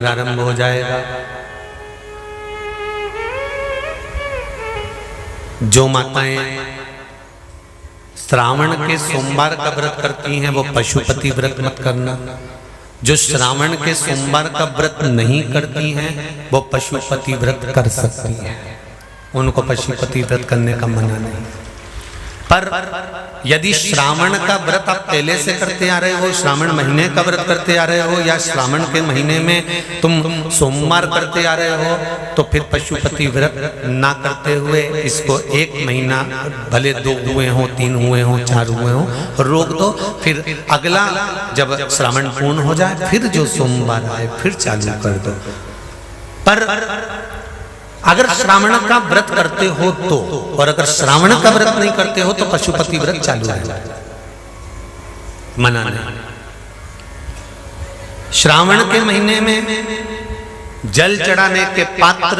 प्रारंभ हो जाएगा। जो माताएं श्रावण के सोमवार का व्रत करती हैं वो पशुपति व्रत मत करना। जो श्रावण के सोमवार का व्रत नहीं करती हैं वो पशुपति व्रत कर सकती हैं, उनको पशुपति व्रत करने का मना नहीं। पर यदि श्रावण का व्रत आप पहले से करते आ रहे हो, श्रावण महीने का व्रत करते आ रहे हो, या श्रावण के महीने में तुम सोमवार करते आ रहे हो, तो फिर पशुपति व्रत ना करते हुए इसको 1 महीना, भले 2 हुए हो, 3 हुए हो, 4 हुए हो, रोक दो। फिर अगला जब श्रावण पूर्ण हो जाए फिर जो सोमवार आए फिर चालू कर दो। पर अगर श्रावण का व्रत करते हो तो, और अगर श्रावण का व्रत नहीं करते हो तो पशुपति व्रत चालू है, मना नहीं। श्रावण के महीने में जल चढ़ाने के पात्र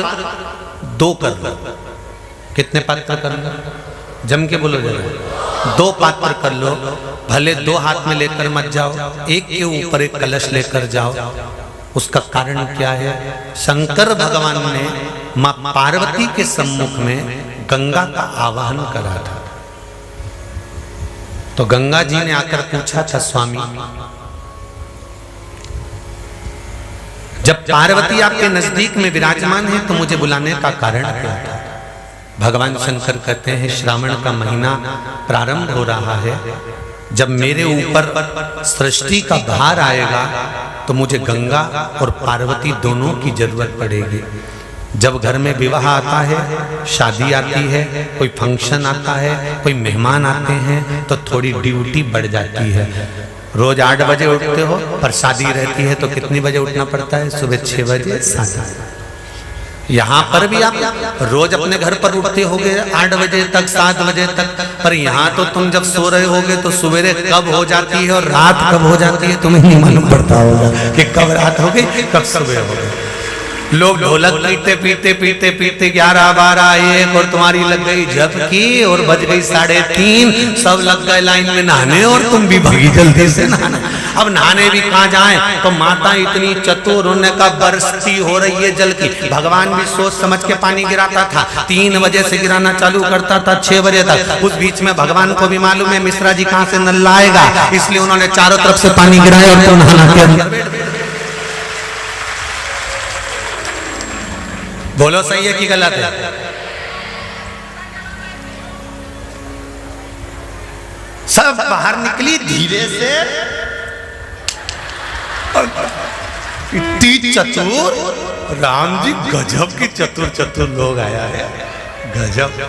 2 कर लो। कितने पात्र कर लो? जम के बोलो जरा। 2 पात्र कर लो, भले 2 हाथ में लेकर मत जाओ, एक के ऊपर एक कलश लेकर जाओ। उसका कारण क्या है? शंकर भगवान ने मां पार्वती के सम्मुख में गंगा का आवाहन करा था। तो गंगा जी ने आकर पूछा था, स्वामी जब पार्वती आपके नजदीक में विराजमान है तो मुझे बुलाने का कारण क्या था? भगवान शंकर कहते हैं, श्रावण का महीना प्रारंभ हो रहा है, जब मेरे ऊपर सृष्टि का भार आएगा तो मुझे गंगा और पार्वती दोनों की जरूरत पड़ेगी। जब घर में विवाह आता है, शादी आती है, कोई फंक्शन आता है, कोई मेहमान आते हैं, तो थोड़ी ड्यूटी बढ़ जाती है। रोज 8 बजे उठते हो, पर शादी रहती है तो कितनी बजे उठना पड़ता है? सुबह 6 बजे 7 बजे। यहाँ पर भी आप रोज अपने घर पर उठते होगे 8 बजे तक, 7 बजे तक, पर यहाँ तो तुम जब सो रहे होगे तो सवेरे कब हो जाती है और रात कब हो जाती है तुम्हें नहीं मालूम पड़ता होगा कि कब रात हो गई कब सुबह हो गई। लोग ढोलक पीते पीते पीते पीते 11, 12, 1 और तुम्हारी लग गई झपकी और बज गई 3:30, सब लग गए लाइन में नहाने और तुम भी भागी जल्दी से नहाने। अब नहाने भी कहाँ जाएं? तो माता इतनी चतुर, उन्हें का बरसती हो रही है जल की। भगवान भी सोच समझ के पानी गिराता था, 3 बजे से गिराना चालू करता था 6 बजे तक। उस बीच में भगवान को भी मालूम है मिश्रा जी कहाँ से नल लाएगा, इसलिए उन्होंने चारों तरफ से पानी गिराया और तो नहाना के अंदर। बोलो सही है कि गलत है? सब बाहर निकली धीरे से, इतनी चतुर, राम जी गजब की चतुर लोग आया है, गजब।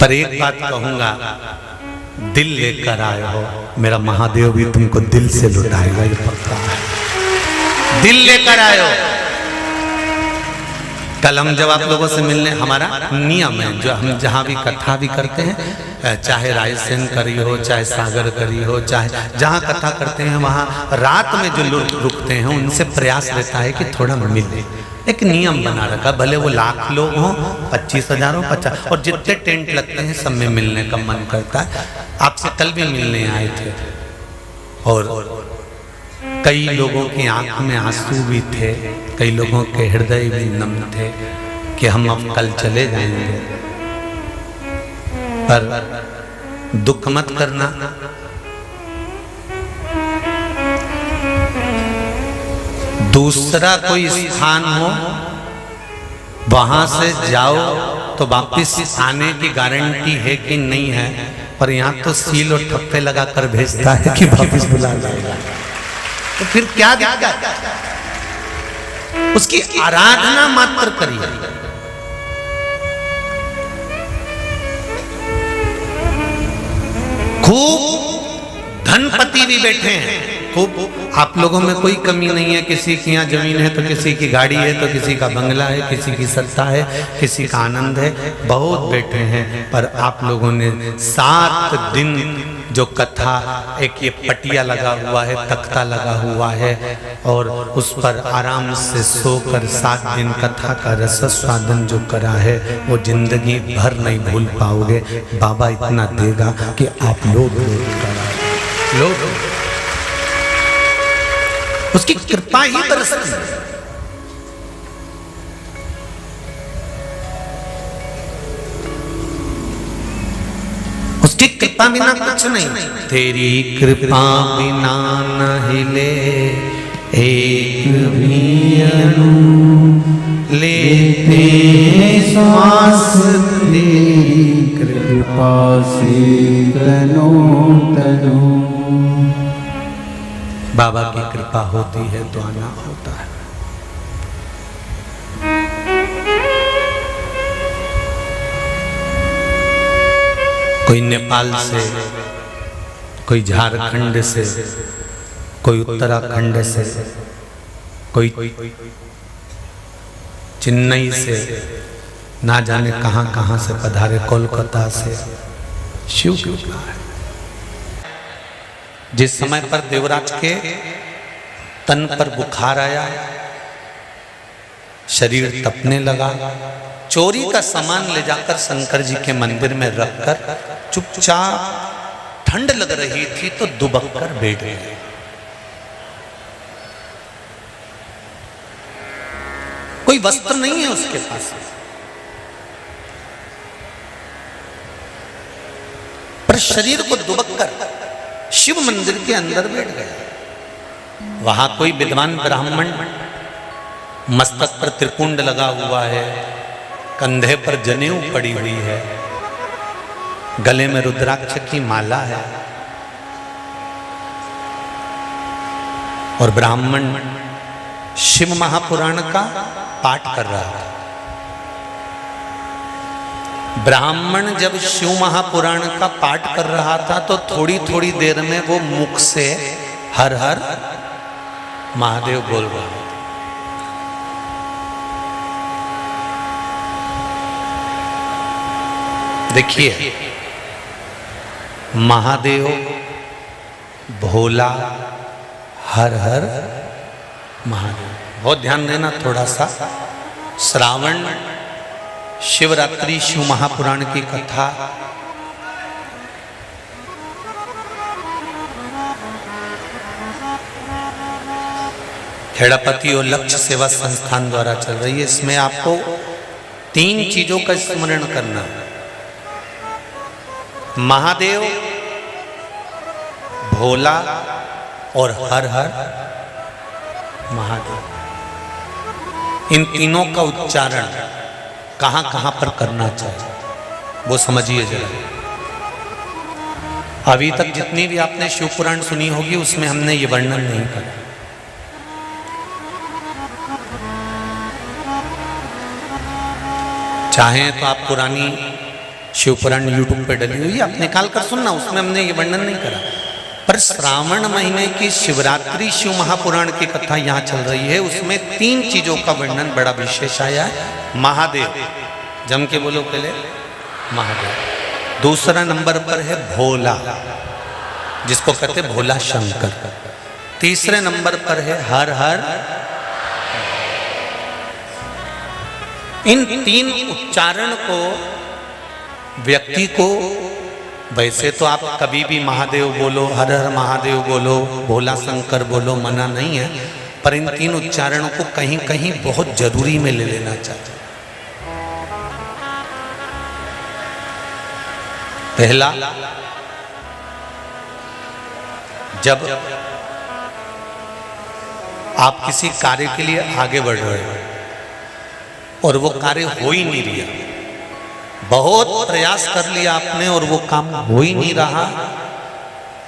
पर एक बात कहूंगा, दिल लेकर आए हो, मेरा महादेव भी तुमको दिल से लुटाएगा, ये पक्का है। दिल लेकर आयो। कल हम जब आप लोगों से मिलने, हमारा नियम है, जो हम जहाँ भी कथा भी करते हैं, चाहे रायसेन करी हो, चाहे सागर करी हो, चाहे जहाँ कथा करते हैं वहाँ रात में जो लोग रुकते हैं उनसे प्रयास रहता है कि थोड़ा मिले। एक नियम बना रखा, भले वो 1,00,000 लोग हों, 25,000 हो, 50, और जितने टेंट लगते हैं सब में मिलने का मन करता है। आपसे कल भी मिलने आए थे और कई लोगों की आंख में आंसू भी थे, कई लोगों के हृदय भी नम थे कि हम अब कल चले जाएंगे। पर दुख मत करना, दूसरा कोई स्थान हो वहां से जाओ तो वापिस आने की गारंटी है कि नहीं है, पर यहाँ तो सील और ठप्पे लगाकर भेजता है कि वापिस बुला लाएगा। तो फिर क्या दिक्कत? उसकी आराधना मात्र करिए। खूब धनपति भी बैठे हैं, खूब, आप लोगों में कोई कमी नहीं है। किसी की यहाँ जमीन है तो किसी की गाड़ी है, तो किसी का बंगला है, किसी की सत्ता है, किसी का आनंद है, बहुत बैठे हैं। पर आप लोगों ने 7 दिन जो कथा, एक ये पटिया लगा हुआ है, तख्ता लगा हुआ है, और उस पर आराम से सोकर 7 दिन कथा का रस स्वादन जो करा है वो जिंदगी भर नहीं भूल पाओगे। बाबा इतना देगा कि आप लोग उसकी कृपा ही बरसती है। उसकी कृपा बिना कुछ नहीं। तेरी कृपा बिना न हिले एक भी अणु, लेते श्वास तेरी कृपा से तनो तनो। बाबा की कृपा होती है तो आना होता है। कोई नेपाल से, कोई झारखंड से, कोई उत्तराखंड से, कोई चेन्नई से, ना जाने कहां कहां से पधारे, कोलकाता से। शिव कृपा है। जिस समय पर देवराज के तन पर बुखार आया, शरीर तपने लगा, चोरी का सामान ले जाकर शंकर जी के मंदिर में रखकर चुपचाप ठंड लग रही थी तो दुबक कर बैठ गए। कोई वस्त्र नहीं है उसके पास, पर शरीर को दुबक कर शिव मंदिर के अंदर बैठ गया। वहां कोई विद्वान ब्राह्मण, मस्तक पर त्रिपुंड लगा हुआ है, कंधे पर जनेऊ पड़ी हुई है, गले में रुद्राक्ष की माला है, और ब्राह्मण शिव महापुराण का पाठ कर रहा था। ब्राह्मण जब शिव महापुराण का पाठ कर रहा था तो थोड़ी थोड़ी देर में वो मुख से हर हर महादेव बोल रहा था। देखिए, महादेव, भोला, हर हर महादेव। बहुत ध्यान देना थोड़ा सा। श्रावण शिवरात्रि शिव महापुराण की कथा खेड़ापति और लक्ष्य सेवा संस्थान द्वारा चल रही है। इसमें आपको 3 चीजों का स्मरण करना है। महादेव, भोला और हर हर महादेव। इन तीनों का उच्चारण कहां कहां पर करना चाहिए वो समझिए जरा। अभी तक जितनी भी आपने शिव पुराण सुनी होगी उसमें हमने ये वर्णन नहीं करा। चाहे तो आप पुरानी शिव पुराण यूट्यूब पे डली हुई आप निकाल कर सुनना, उसमें हमने ये वर्णन नहीं करा। पर श्रावण महीने की शिवरात्रि शिव महापुराण की कथा यहाँ चल रही है, उसमें 3 चीजों का वर्णन बड़ा विशेष आया है। महादेव, जम के बोलो पहले, महादेव। दूसरा नंबर पर है भोला, जिसको कहते भोला शंकर। तीसरे नंबर पर है हर हर। इन 3 उच्चारण को व्यक्ति को, वैसे तो आप कभी भी महादेव बोलो, हर हर महादेव बोलो, भोला शंकर बोलो, मना नहीं है, पर इन 3 उच्चारणों को कहीं कहीं बहुत जरूरी में ले लेना चाहिए। पहला, जब आप किसी कार्य के लिए आगे बढ़ रहे हो और वो कार्य हो ही नहीं रहा, बहुत प्रयास कर लिया आपने और वो काम हो ही नहीं रहा,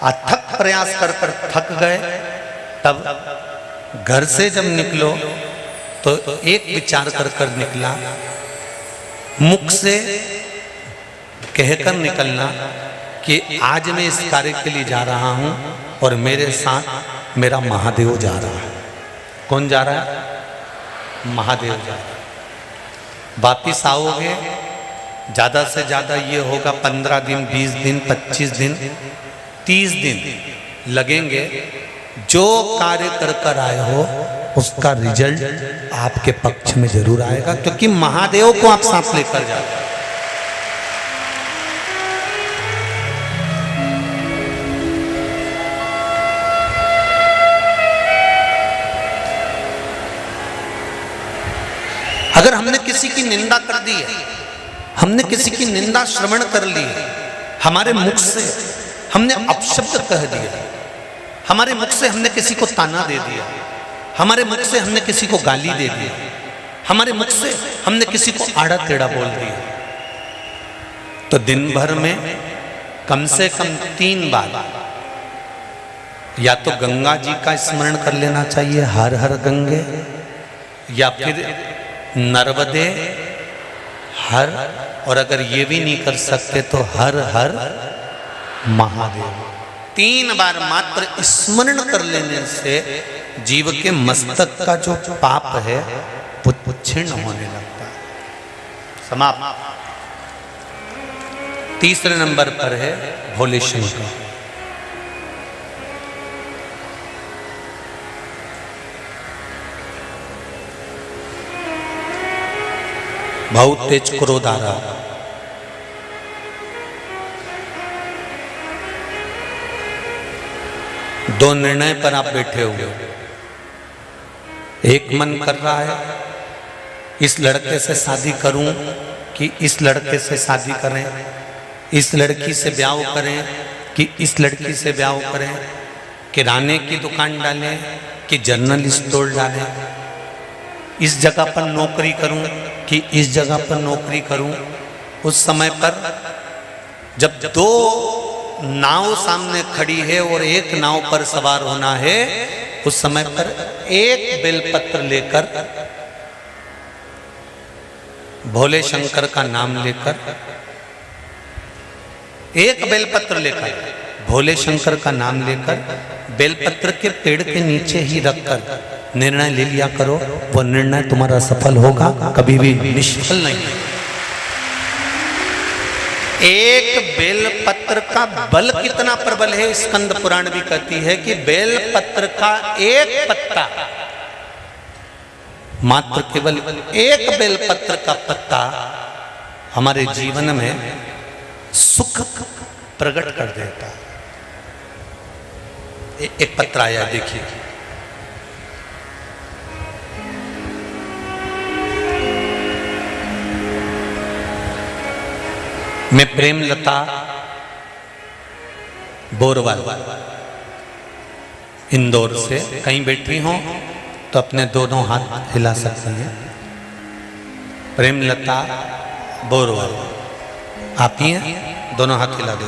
अथक प्रयास कर कर थक गए, तब घर से जब निकलो तो एक विचार कर कर निकला, मुख से कहकर निकलना कि आज मैं इस कार्य के लिए जा रहा हूं और मेरे साथ मेरा महादेव जा रहा है। कौन जा रहा है? महादेव जा रहा है। वापिस आओगे, ज्यादा से ज्यादा ये होगा 15 दिन, 20 दिन, 25 दिन, 30 दिन लगेंगे। जो कार्य कर कर आए हो उसका रिजल्ट आपके पक्ष में जरूर आएगा, क्योंकि महादेव को आप साथ लेकर जाते हैं। अगर हमने किसी की निंदा कर दी है, हमने किसी की निंदा श्रवण कर ली है, हमारे मुख से हमने अपशब्द कह दिया, हमारे मुख से हमने किसी को ताना दे दिया, हमारे मुख से हमने किसी को गाली दे दी, हमारे मुख से हमने किसी को आड़ा टेढ़ा बोल दिया, तो दिन भर में कम से कम 3 बार या तो गंगा जी का स्मरण कर लेना चाहिए, हर हर गंगे, या फिर नर्मदे हर, और अगर ये भी नहीं कर सकते तो हर हर महादेव। 3 बार मात्र स्मरण कर लेने से जीव के मस्तक का जो पाप है वो क्षीण होने लगता है। समाप्त। तीसरे नंबर पर है भोले शंकर। बहुत तेज क्रोध आ रहा, दो निर्णय पर आप बैठे हुए, एक मन कर रहा है इस लड़के से शादी करूं कि इस लड़के से शादी करें, इस लड़की से ब्याह करें कि इस लड़की से ब्याह करें, किराने की दुकान डालें कि जनरल स्टोर डालें, इस जगह पर नौकरी करूं कि इस जगह पर नौकरी करूं। उस समय पर जब 2 नाव सामने खड़ी है और एक नाव पर सवार होना है, उस समय पर एक बेलपत्र लेकर, भोले शंकर का नाम लेकर, एक बेलपत्र लेकर, भोले शंकर का नाम लेकर, बेलपत्र के पेड़ के नीचे ही रखकर निर्णय ले लिया करो, वो निर्णय तुम्हारा सफल होगा, कभी भी निष्फल नहीं। एक बेलपत्र का बल कितना प्रबल है, स्कंद पुराण भी कहती है कि बेलपत्र का एक पत्ता, मात्र केवल एक बेलपत्र का पत्ता हमारे जीवन में सुख प्रकट कर देता। एक पत्र आया, देखिए, मैं प्रेमलता बोरवाल इंदौर से कहीं बैठी हूं तो अपने दोनों हाथ हिला सकते हैं। प्रेमलता बोरवाल, आप ही हैं, दोनों हाथ हिला दो।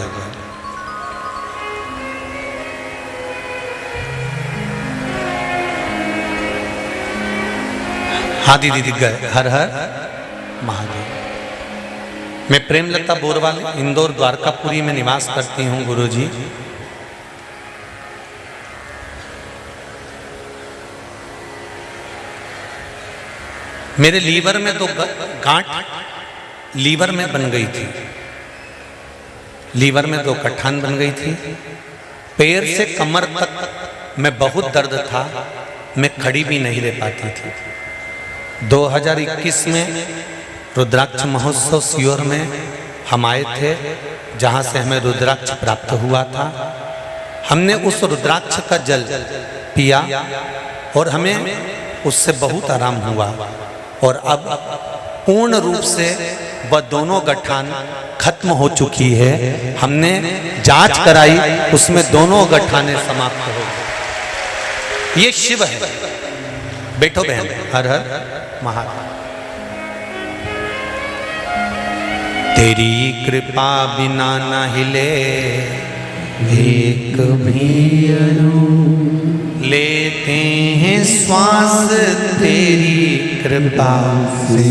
हाँ दीदी दिख गए। हर हर महादेव। मैं प्रेमलता बोरवाल इंदौर द्वारकापुरी में निवास करती हूँ गुरुजी। मेरे लीवर में 2 गांठ लीवर में बन गई थी, लीवर में 2 गठान बन गई थी। पैर से कमर तक में बहुत दर्द था, मैं खड़ी भी नहीं रह पाती थी। 2021 में रुद्राक्ष महोत्सव सीहोर में हम आए थे, जहाँ से हमें रुद्राक्ष प्राप्त हुआ था। हमने उस रुद्राक्ष का जल पिया और हमें उससे बहुत आराम हुआ, और अब पूर्ण रूप से वह दोनों गठान खत्म हो चुकी है। हमने जांच कराई, उसमें दोनों गठाने समाप्त हो गए। ये शिव है। बैठो बहन। हर हर महादेव। तेरी कृपा बिना न हिले एक भी लेते हैं श्वास, तेरी कृपा से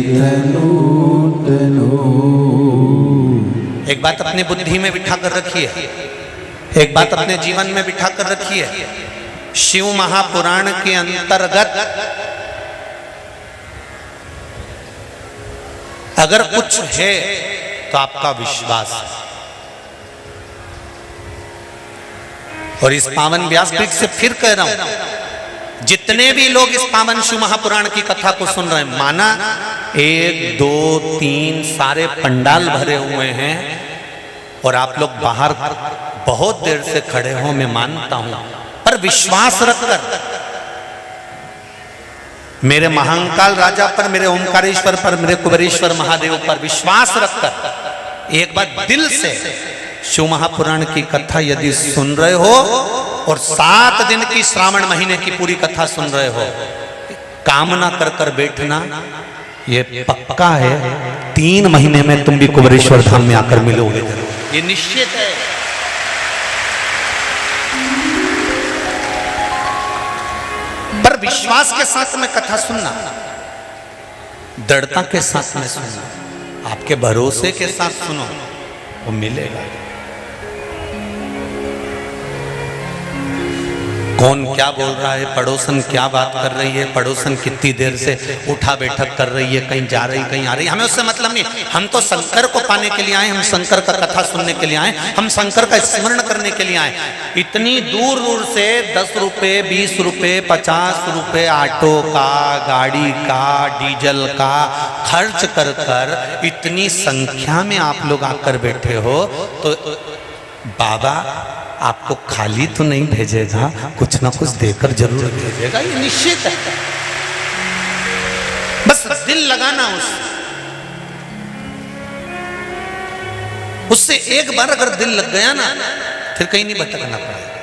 तनो तनो। एक बात अपनी बुद्धि में बिठा कर रखिए, एक बात अपने जीवन में बिठा कर रखिए। शिव महापुराण के अंतर्गत अगर कुछ है तो आपका विश्वास, और इस पावन व्यासपीठ से फिर कह रहा हूं, जितने भी लोग इस पावन शिव महापुराण की कथा को सुन रहे हैं, माना 1 2 3 सारे पंडाल भरे हुए हैं और आप लोग बाहर बहुत देर से खड़े हो, मैं मानता हूं, पर विश्वास रखकर मेरे महाकाल राजा पर, मेरे ओंकारेश्वर पर, मेरे कुबेरेश्वर महादेव पर विश्वास रखकर एक बार दिल से शिव महापुराण की कथा यदि सुन रहे हो और 7 दिन की श्रावण महीने की पूरी कथा सुन रहे हो, कामना कर कर बैठना, ये पक्का है 3 महीने में तुम भी कुबेरेश्वर धाम में आकर मिलोगे, ये निश्चित है। पर विश्वास के साथ में कथा सुनना, दृढ़ता के साथ में सुनना, आपके भरोसे के साथ सुनो, वो मिलेगा। कौन क्या बोल रहा है, पड़ोसन क्या बात कर रही है, पड़ोसन कितनी देर से उठा बैठक कर रही है, कहीं जा रही कहीं आ रही, हमें उससे मतलब नहीं। हम तो शंकर को पाने के लिए आए, हम शंकर का कथा सुनने के लिए आए, हम शंकर का स्मरण करने के लिए आए। इतनी दूर दूर से 10 रुपये 20 रुपये 50 रुपये ऑटो का, गाड़ी का, डीजल का खर्च कर कर इतनी संख्या में आप लोग आकर बैठे हो, तो बाबा आपको खाली तो नहीं भेजेगा, कुछ ना कुछ देकर जरूर भेजेगा, ये निश्चित है। बस दिल लगाना उससे एक बार अगर दिल लग गया ना, फिर कहीं नहीं भटकना पड़ेगा।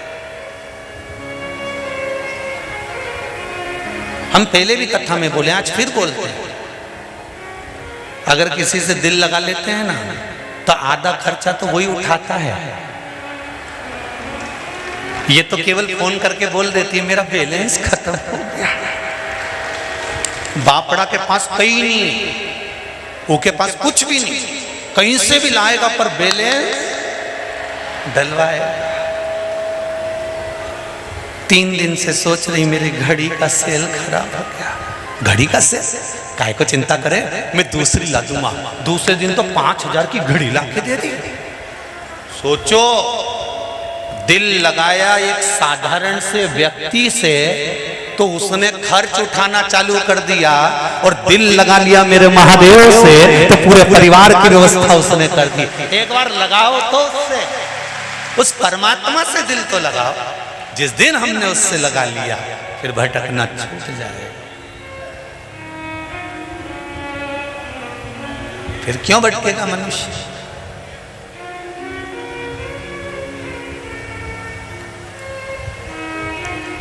हम पहले भी कथा में बोले, आज फिर बोलते हैं, अगर किसी से दिल लगा लेते हैं ना, तो आधा खर्चा तो वही उठाता है। ये तो केवल फोन करके बोल देती है मेरा बैलेंस खत्म हो गया, बापड़ा के पास कहीं नहीं, वो के पास कुछ भी नहीं, कहीं से भी लाएगा पर बैलेंस डलवाए। 3 दिन से सोच रही मेरी घड़ी का सेल खराब हो गया, घड़ी का सेल, काय को चिंता करे, मैं दूसरी ला दूंगा। दूसरे दिन तो 5000 की घड़ी ला के दे दी। सोचो, दिल लगाया एक साधारण से व्यक्ति से, तो उसने खर्च उठाना चालू कर दिया, और दिल लगा लिया मेरे महादेव से, तो पूरे परिवार की व्यवस्था उसने कर दी। एक बार लगाओ तो उससे, उस परमात्मा से दिल तो लगाओ। जिस दिन हमने उससे लगा लिया, फिर भटकना छूट जाए। फिर क्यों भटकेगा मनुष्य?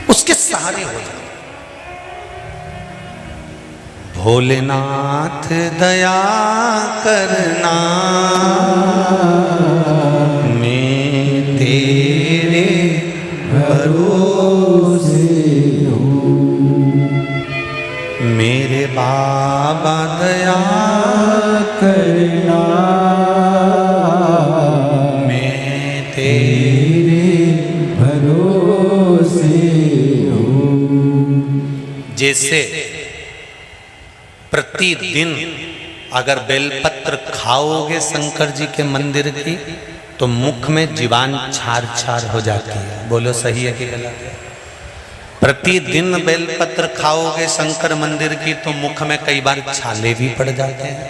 उसके सहारे हो जाओ। भोलेनाथ दया करना, मैं तेरे भरोसे हूँ, मेरे बाबा दया करना, मैं तेरे भरोसे हूँ। जैसे प्रतिदिन अगर बेलपत्र खाओगे शंकर जी के मंदिर की, तो मुख में जीवान छार छार हो जाती है। बोलो सही है कि गलत है? प्रतिदिन बेलपत्र खाओगे शंकर मंदिर की, तो मुख में कई बार छाले भी पड़ जाते हैं।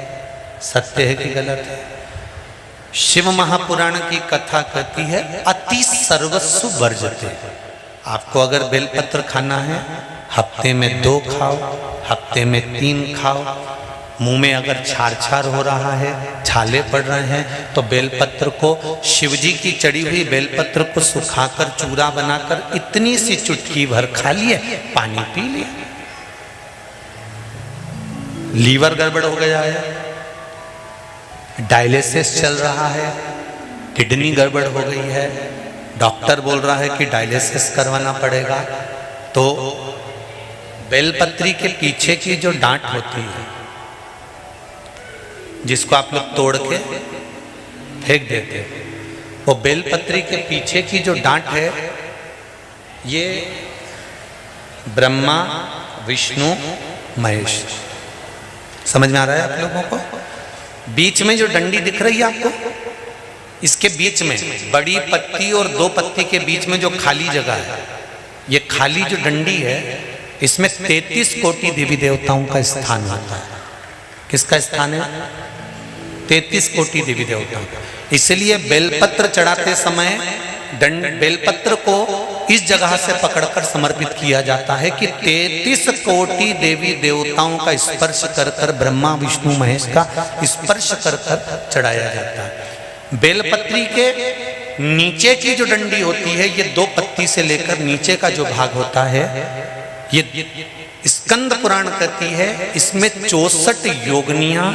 सत्य है कि गलत है? शिव महापुराण की कथा कहती है अति सर्वस्व वर्जते। आपको अगर बेलपत्र खाना है, हफ्ते में 2 खाओ, हफ्ते में 3 खाओ। मुंह में अगर छार छार हो रहा है, छाले पड़ रहे हैं, तो बेलपत्र को, शिवजी की चढ़ी हुई बेलपत्र को सुखाकर चूरा बनाकर इतनी सी चुटकी भर खा लिए, पानी पी लिया। लीवर गड़बड़ हो गया है, डायलिसिस चल रहा है, किडनी गड़बड़ हो गई है, डॉक्टर बोल रहा है कि डायलिसिस करवाना पड़ेगा, तो बेलपत्री के पीछे की जो डांट होती है, जिसको आप लोग तोड़ के फेंक देते हैं, वो बेलपत्री के पीछे की जो डांट है, ये ब्रह्मा विष्णु महेश। समझ में आ रहा है आप लोगों को? बीच में जो डंडी दिख रही है आपको, इसके बीच में बड़ी पत्ती और 2 पत्ती के बीच में जो खाली जगह है, ये खाली जो डंडी है, इसमें 33 कोटि देवी देवताओं का स्थान होता है। किसका स्थान है? 33 कोटि देवी देवताओं का। इसलिए बेलपत्र चढ़ाते समय बेलपत्र को इस जगह से पकड़कर समर्पित किया जाता है कि 33 कोटि देवी देवताओं का स्पर्श कर कर, ब्रह्मा विष्णु महेश का स्पर्श कर कर चढ़ाया जाता है। बेलपत्री के नीचे की जो डंडी होती है, ये 2 पत्ती से लेकर नीचे का जो भाग होता है, ये स्कंद पुराण कहती है, इसमें 64 योगनियां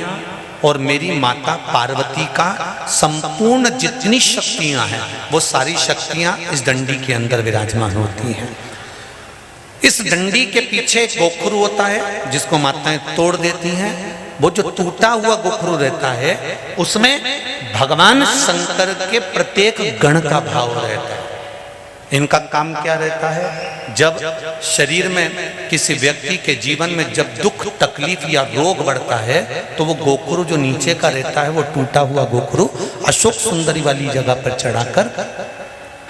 और मेरी माता पार्वती का संपूर्ण जितनी शक्तियां हैं, वो सारी शक्तियां इस डंडी के अंदर विराजमान होती हैं। इस डंडी के पीछे एक गोखरू होता है जिसको माताएं तोड़ देती हैं। वो जो टूटा हुआ गोखरू रहता है, उसमें भगवान शंकर के प्रत्येक गण का भाव रहता है। इनका काम क्या रहता है? जब शरीर में किसी व्यक्ति के जीवन में जब दुख तकलीफ या रोग बढ़ता है, तो वो गोखरू जो नीचे का रहता है, वो टूटा हुआ गोखरू अशोक सुंदरी वाली जगह पर चढ़ाकर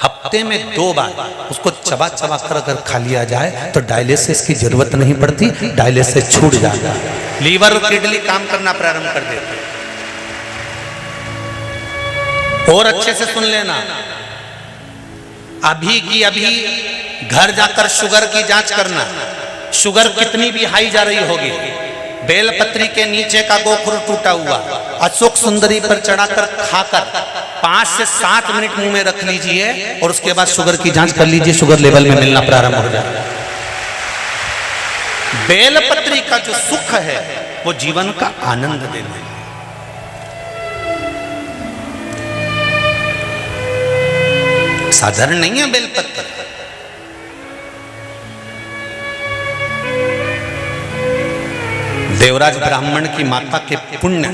हफ्ते में 2 बार उसको चबा चबा कर अगर खा लिया जाए तो डायलिसिस की जरूरत नहीं पड़ती, डायलिसिस छूट जाता है, लीवर और किडनी काम करना प्रारंभ कर देते हैं। और अच्छे से सुन लेना, अभी की अभी घर जाकर शुगर की जांच करना, शुगर कितनी भी हाई जा रही होगी, बेलपत्री के नीचे का गोखरू टूटा हुआ अशोक सुंदरी पर चढ़ाकर खाकर 5 से 7 मिनट मुंह में रख लीजिए और उसके बाद शुगर की जांच कर लीजिए, शुगर लेवल में मिलना प्रारंभ हो जाएगा। बेलपत्री का जो सुख है वो जीवन का आनंद देना है। साधारण नहीं है बेलपत्र। देवराज ब्राह्मण की माता के पुण्य,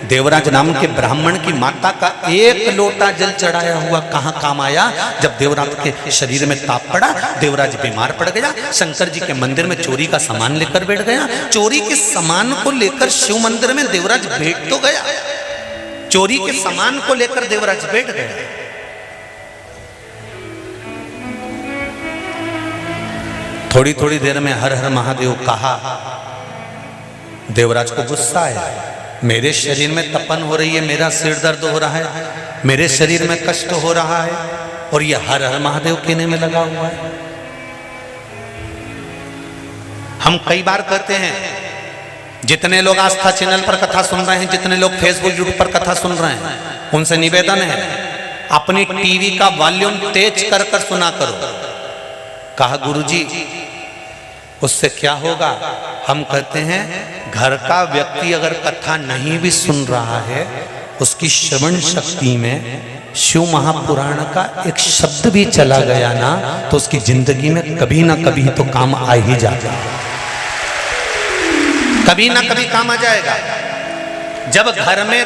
देवराज नाम के ब्राह्मण की माता का 1 लोटा जल चढ़ाया हुआ कहां काम आया? जब देवराज के शरीर में ताप पड़ा, देवराज बीमार पड़ गया, शंकर जी के मंदिर में चोरी का सामान लेकर बैठ गया। चोरी के सामान को लेकर शिव मंदिर में देवराज बैठ तो गया, चोरी के सामान को लेकर देवराज बैठ गया। थोड़ी थोड़ी देर में हर हर महादेव कहा। देवराज को गुस्सा आया, मेरे शरीर में तपन हो रही है, मेरा सिर दर्द हो रहा है, मेरे शरीर में कष्ट हो रहा है, और ये हर हर महादेव कहने में लगा हुआ है। हम कई बार कहते हैं, जितने लोग आस्था चैनल पर कथा सुन रहे हैं, जितने लोग फेसबुक यूट्यूब पर कथा सुन रहे हैं, उनसे निवेदन है अपनी टीवी का वॉल्यूम तेज कर कर सुना करो। कहा गुरुजी उससे क्या होगा? हम कहते हैं घर का व्यक्ति अगर कथा नहीं भी सुन रहा है, उसकी श्रवण शक्ति में शिव महापुराण का एक शब्द भी चला गया ना, तो उसकी जिंदगी में कभी ना कभी तो काम आ ही जाएगा, कभी ना कभी काम आ जाएगा। जब घर में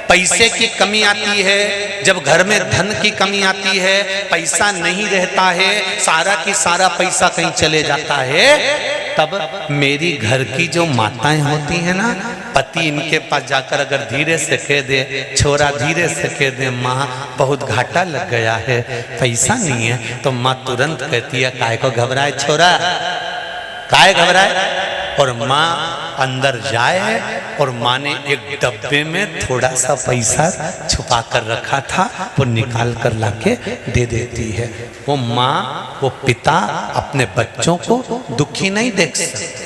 पैसे की कमी आती है, जब घर में धन की कमी आती है, पैसा नहीं रहता है, सारा की सारा पैसा कहीं चले जाता है, तब मेरी घर की जो माताएं होती हैं ना, पति इनके पास जाकर अगर धीरे से कह दे, छोरा धीरे से कह दे, माँ बहुत घाटा लग गया है, पैसा नहीं है, तो माँ तुरंत कहती है काय को घबराए छोरा, काय घबराए। और माँ अंदर जाए और माँ ने एक डब्बे में थोड़ा सा पैसा छुपा कर रखा था, वो निकाल कर लाके दे देती है। वो माँ, वो पिता अपने बच्चों को दुखी नहीं देख सकते,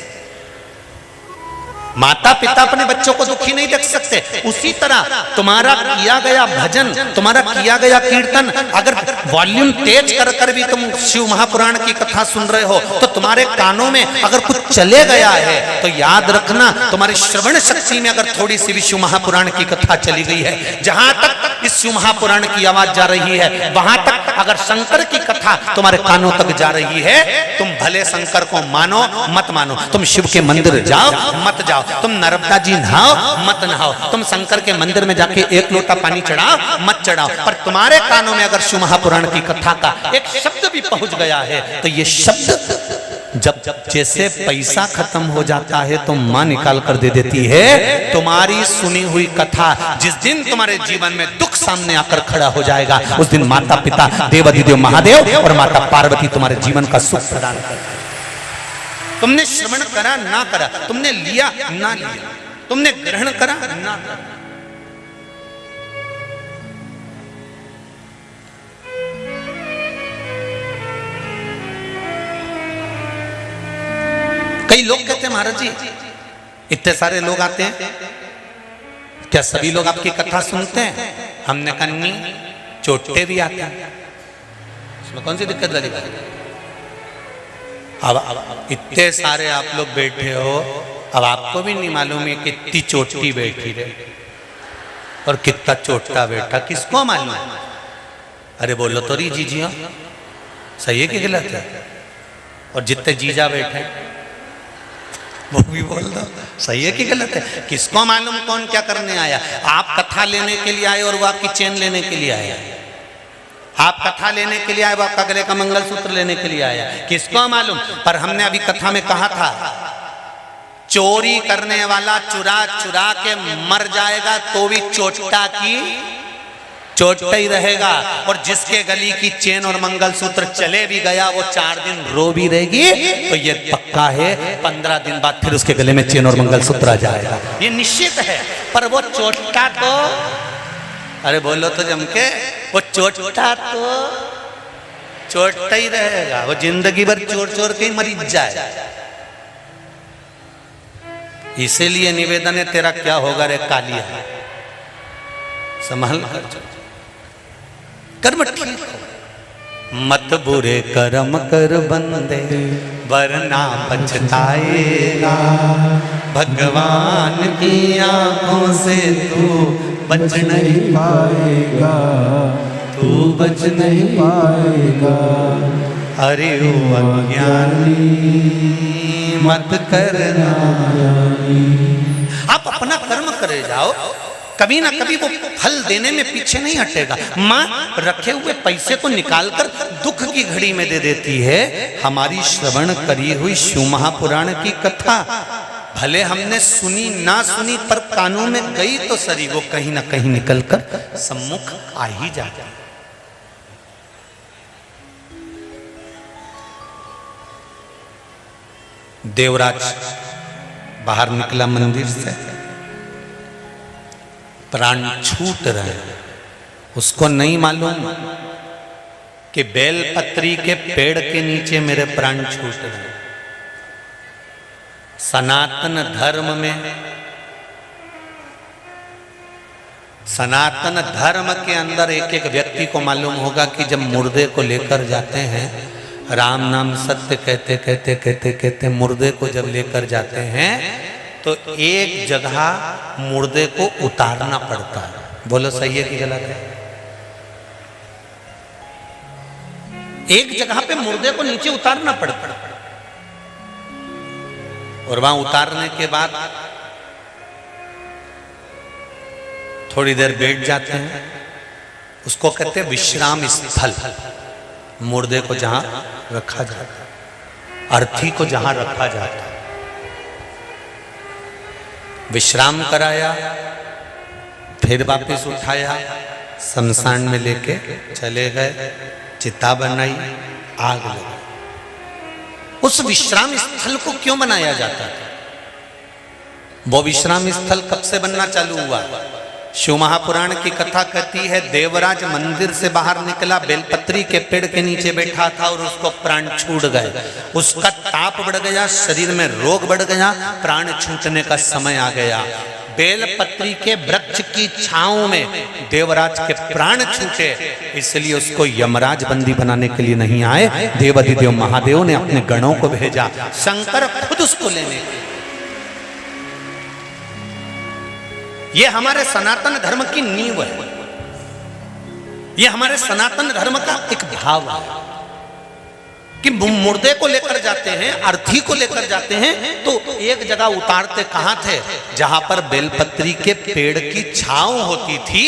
माता पिता अपने बच्चों को दुखी नहीं देख सकते। उसी तरह तुम्हारा किया गया भजन, तुम्हारा किया गया कीर्तन, अगर वॉल्यूम तेज कर कर भी तुम शिव महापुराण की कथा सुन रहे हो, तो तुम्हारे कानों में अगर कुछ चले गया है, तो याद रखना तुम्हारी श्रवण शक्ति में अगर थोड़ी सी भी शिव महापुराण की कथा चली गई है, जहां तक इस शिव महापुराण की आवाज जा रही है, वहां तक अगर शंकर की कथा तुम्हारे कानों तक जा रही है, तुम भले शंकर को मानो मत मानो, तुम शिव के मंदिर जाओ मत जाओ, तुम नर्मदा जी नहाओ मत नहाओ, तुम शंकर के मंदिर में जाके 1 लोटा पानी चढ़ाओ मत चढ़ाओ, पर तुम्हारे कानों में अगर शिव महापुराण की कथा का एक शब्द भी पहुंच गया है, तो ये शब्द जब जैसे पैसा खत्म हो जाता है तो मां निकाल कर दे देती है। तुम्हारी सुनी हुई कथा जिस दिन तुम्हारे जीवन में दुख सामने आकर खड़ा हो जाएगा, उस दिन माता पिता देवाधिदेव महादेव और माता पार्वती तुम्हारे जीवन का सुख प्रदान करेंगे। तुमने श्रवण करा ना करा, तुमने लिया ना लिया, तुमने ग्रहण करा ना करा, कई लोग कहते हैं महाराज जी इतने सारे लोग आते हैं, क्या सभी लोग आपकी कथा सुनते हैं? हमने कहा नहीं, चोटे भी आते हैं, इसमें कौन सी दिक्कत वाली बात है? अब इतने सारे आप लोग बैठे हो, अब आपको भी नहीं मालूम है कितनी चोटी बैठी रहे और कितना चोटा बैठा, किसको मालूम? अरे बोलो तो रही जीजिया, सही है कि गलत है? और जितने जीजा बैठे वो भी बोल दो, सही है कि गलत है? किसको मालूम कौन क्या करने आया? आप कथा लेने के लिए आए और वो आपकी चेन लेने के लिए आया। आप कथा लेने के लिए आए, वो आपका गले का मंगलसूत्र लेने के लिए आया, किसको मालूम? पर हमने अभी कथा में कहा था, चोरी करने वाला चुरा चुरा के मर जाएगा तो भी चोटा की चोटा ही रहेगा, और जिसके गली की चेन और मंगलसूत्र चले भी गया वो 4 दिन रो भी रहेगी, तो ये पक्का है 15 दिन बाद फिर उसके गले में चेन और मंगलसूत्र आ जाएगा, ये निश्चित है। पर वो चोटा तो, अरे बोलो तो जम के, वो चोटा तो चोटा ही रहेगा, वो जिंदगी भर चोर चोर के ही मरी जाए। इसीलिए निवेदन है, तेरा क्या होगा रे कालिया, संभाल कर्म ठीक हो, मत बुरे कर्म कर बंदे वरना पछताएगा, भगवान की आंखों से तू बच नहीं पाएगा, तू बच नहीं पाएगा। अरे ओ अज्ञानी मत करना, आप अपना कर्म करे जाओ, कभी ना कभी वो फल देने में पीछे नहीं हटेगा। माँ रखे हुए पैसे को निकालकर दुख की घड़ी में दे देती है। हमारी श्रवण करी हुई शिव महापुराण की कथा भले हमने सुनी ना सुनी, पर कानों में गई तो सरी, वो कहीं ना कहीं निकलकर सम्मुख आ ही जाती। देवराज बाहर निकला मंदिर से, प्राण छूट रहे, उसको नहीं मालूम कि बेलपत्री के पेड़ के नीचे मेरे प्राण छूट रहे। सनातन धर्म में, सनातन धर्म के अंदर एक एक व्यक्ति को मालूम होगा कि जब मुर्दे को लेकर जाते हैं, राम नाम सत्य कहते कहते कहते कहते मुर्दे को जब लेकर जाते हैं तो एक जगह मुर्दे को उतारना पड़ता है। बोलो सही है कि गलत है? एक जगह पे मुर्दे को नीचे उतारना पड़ता है, और वहां उतारने के बाद थोड़ी देर बैठ जाते हैं, उसको कहते हैं विश्राम स्थल। मुर्दे को जहां रखा जाता है, अर्थी को जहां रखा जाता है, विश्राम कराया, फिर वापस उठाया, शमशान में लेके चले गए, चिता बनाई, आग लगाई। उस विश्राम स्थल को क्यों बनाया जाता था? वो विश्राम स्थल कब से बनना चालू हुआ? शिव महापुराण की कथा कहती है, देवराज मंदिर से बाहर निकला, बेलपत्री के पेड़ के नीचे बैठा था और उसको प्राण छूट गए। उसका ताप बढ़ गया, शरीर में रोग बढ़ गया, प्राण छूटने का समय आ गया। बेलपत्री के वृक्ष की छांव में देवराज के प्राण छूटे, इसलिए उसको यमराज बंदी बनाने के लिए नहीं आए, देवाधिदेव महादेव ने अपने गणों को भेजा, शंकर खुद उसको लेने के। ये हमारे सनातन धर्म की नींव है, ये हमारे सनातन धर्म का एक भाव है कि मुर्दे को लेकर जाते हैं, अर्थी को लेकर जाते हैं, तो एक जगह उतारते कहां थे? जहां पर बेलपत्री के पेड़ की छांव होती थी,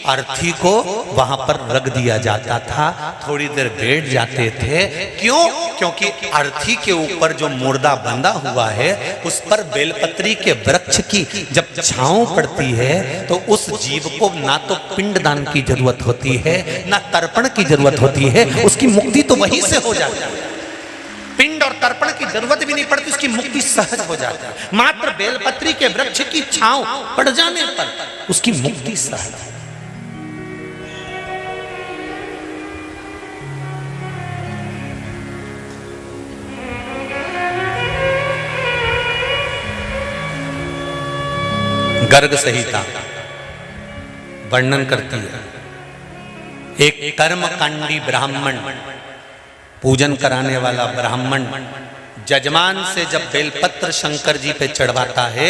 अर्थी को वहां पर रख दिया जाता था, थोड़ी देर बैठ जाते थे। क्यों? क्योंकि अर्थी के ऊपर जो मुर्दा बंधा हुआ है, उस पर बेलपत्री के वृक्ष की जब छांव पड़ती है तो उस जीव को ना तो पिंडदान की जरूरत होती है, ना तर्पण की जरूरत होती है, उसकी मुक्ति तो वहीं से हो जाती है। पिंड और तर्पण की जरूरत भी नहीं पड़ती, उसकी मुक्ति सहज हो जाती है। मात्र बेलपत्री के वृक्ष की छांव पड़ जाने पर उसकी मुक्ति सहज है। गर्ग संहिता वर्णन करती है। एक कर्मकांडी ब्राह्मण, पूजन कराने वाला ब्राह्मण जजमान से जब बेलपत्र शंकर जी पे चढ़वाता है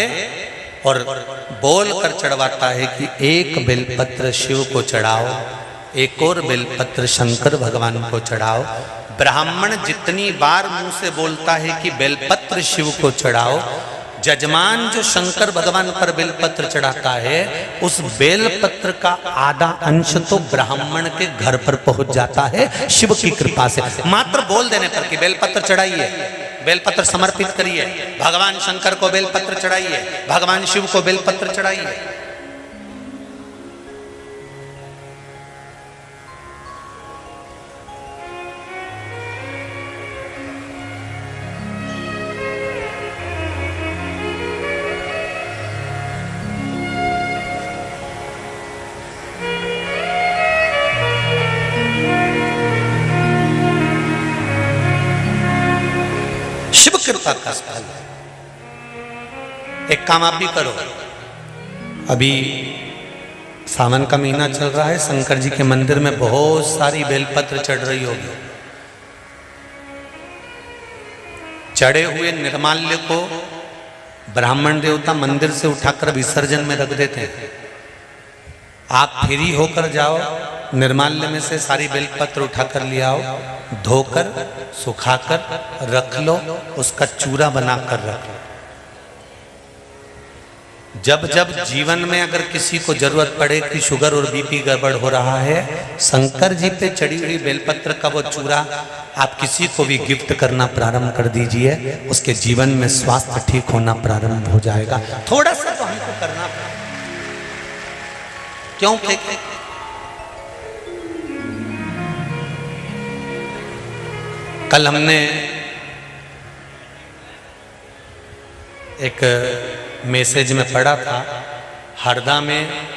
और बोल कर चढ़वाता है कि एक बेलपत्र शिव को चढ़ाओ, एक और बेलपत्र शंकर भगवान को चढ़ाओ। ब्राह्मण जितनी बार मुंह से बोलता है कि बेलपत्र शिव को चढ़ाओ, जजमान जो शंकर भगवान पर बेलपत्र चढ़ाता है, उस बेलपत्र का आधा अंश तो ब्राह्मण के घर पर पहुंच जाता है शिव की कृपा से। मात्र बोल देने पर कि बेलपत्र चढ़ाइए, बेलपत्र समर्पित करिए, भगवान शंकर को बेलपत्र चढ़ाइए, भगवान शिव को बेलपत्र चढ़ाइए। कृपा का फल। एक काम आप भी करो, अभी सावन का महीना चल रहा है, शंकर जी के मंदिर में बहुत सारी बेलपत्र चढ़ रही होगी। चढ़े हुए निर्माल्य को ब्राह्मण देवता मंदिर से उठाकर विसर्जन में रख देते हैं। आप फ्री होकर जाओ, निर्माल्य में से सारी बेलपत्र उठाकर ले आओ, धोकर सुखाकर रख लो, उसका चूरा बनाकर रख लो। जब जब जीवन में अगर किसी को जरूरत पड़े कि शुगर और बीपी गड़बड़ हो रहा है, शंकर जी पे चढ़ी हुई बेलपत्र का वो चूरा आप किसी को भी गिफ्ट करना प्रारंभ कर दीजिए, उसके जीवन में स्वास्थ्य ठीक होना प्रारंभ हो जाएगा। थोड़ा सा तो हमको करना पड़ेगा। क्यों फेंके? कल हमने एक मैसेज में पढ़ा था, हरदा में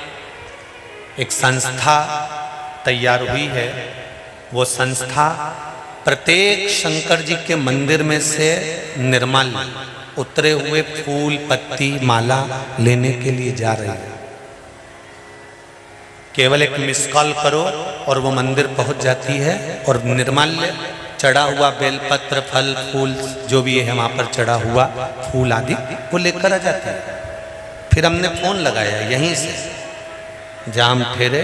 एक संस्था तैयार हुई है। वो संस्था प्रत्येक शंकर जी के मंदिर में से निर्माल्य, उतरे हुए फूल पत्ती माला लेने के लिए जा रही है। केवल एक मिस कॉल करो और वो मंदिर पहुंच जाती है और निर्माल्य, चढ़ा हुआ बेलपत्र, फल फूल जो भी है वहाँ पर चढ़ा हुआ फूल आदि वो लेकर आ जाते हैं। फिर हमने फ़ोन लगाया यहीं से जहाँ हम ठहरे,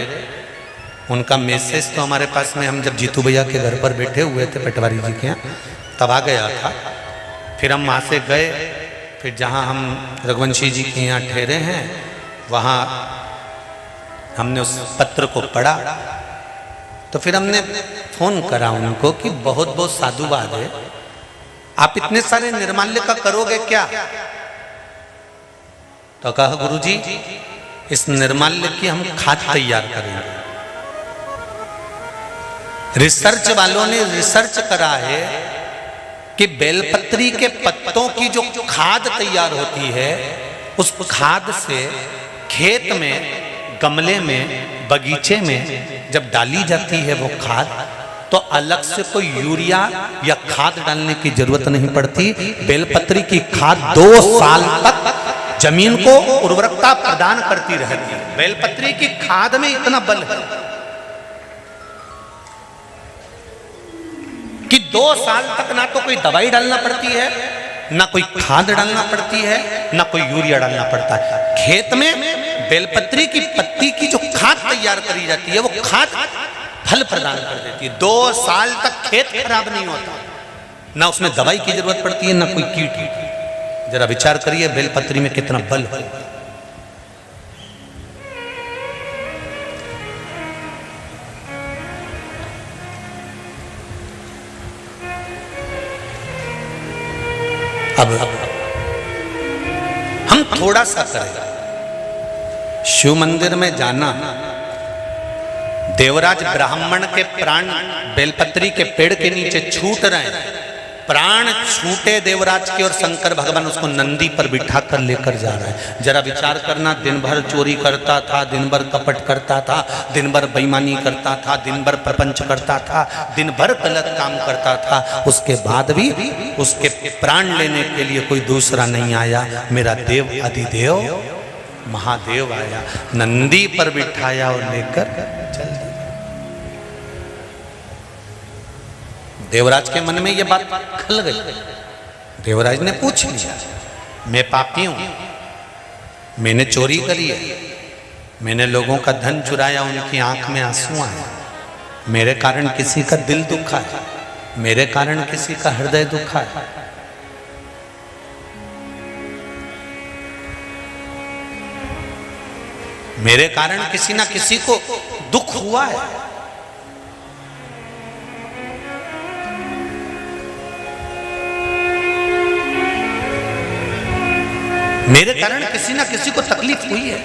उनका मैसेज तो हमारे पास में, हम जब जीतू भैया के घर पर बैठे हुए थे पटवारी जी के यहाँ, तब आ गया था। फिर हम वहाँ से गए, फिर जहाँ हम रघुवंशी जी के यहाँ ठहरे हैं वहाँ हमने उस पत्र को पढ़ा। तो फिर हमने फोन करा उनको कि बहुत बहुत साधुवाद है, आप इतने सारे निर्माल्य का करोगे क्या? तो कहा गुरुजी इस निर्माल्य की हम खाद तैयार करेंगे। रिसर्च वालों ने रिसर्च करा है कि बेलपत्री के पत्तों की जो खाद तैयार होती है, उस खाद से खेत में, गमले में, बगीचे में जब डाली जाती है वो खाद, तो अलग से कोई यूरिया या खाद डालने की जरूरत नहीं पड़ती। बेलपत्री की खाद 2 साल तक जमीन को उर्वरकता प्रदान करती रहती है। बेलपत्री की खाद में इतना बल है कि 2 साल तक ना तो कोई दवाई डालना पड़ती है, ना कोई खाद डालना पड़ती है, ना कोई यूरिया डालना पड़ता है। खेत में बेलपत्री की पत्ती की जो खाद तैयार करी जाती है, वो खाद फल प्रदान कर देती है। 2 साल तक खेत खराब नहीं होता, ना उसमें दवाई की जरूरत पड़ती है, ना कोई कीट। जरा विचार करिए बेलपत्री में कितना बल है। अब हम थोड़ा सा करें, शिव मंदिर में जाना, देवराज ब्राह्मण के प्राण बेलपत्री के पेड़ के नीचे छूट रहे हैं, प्राण छूटे देवराज के, और शंकर भगवान उसको नंदी पर बिठा कर लेकर जा रहे हैं। जरा विचार करना, दिन भर चोरी करता था, दिन भर कपट करता था, दिन भर बेईमानी करता था, दिन भर प्रपंच करता था, दिन भर गलत काम करता था, उसके बाद भी उसके प्राण लेने के लिए कोई दूसरा नहीं आया। मेरा देव अधिदेव महादेव आया, नंदी पर बिठाया और लेकर चल दिया। देवराज के मन में यह बात खल गई। देवराज ने पूछ लिया, मैं पापी हूं, मैंने चोरी करी है, मैंने लोगों का धन चुराया, उनकी आंख में आंसू आए, मेरे कारण किसी का दिल दुखा है, मेरे कारण किसी का हृदय दुखा है। मेरे कारण किसी ना किसी को दुख हुआ है। मेरे कारण किसी ना किसी को तकलीफ हुई है।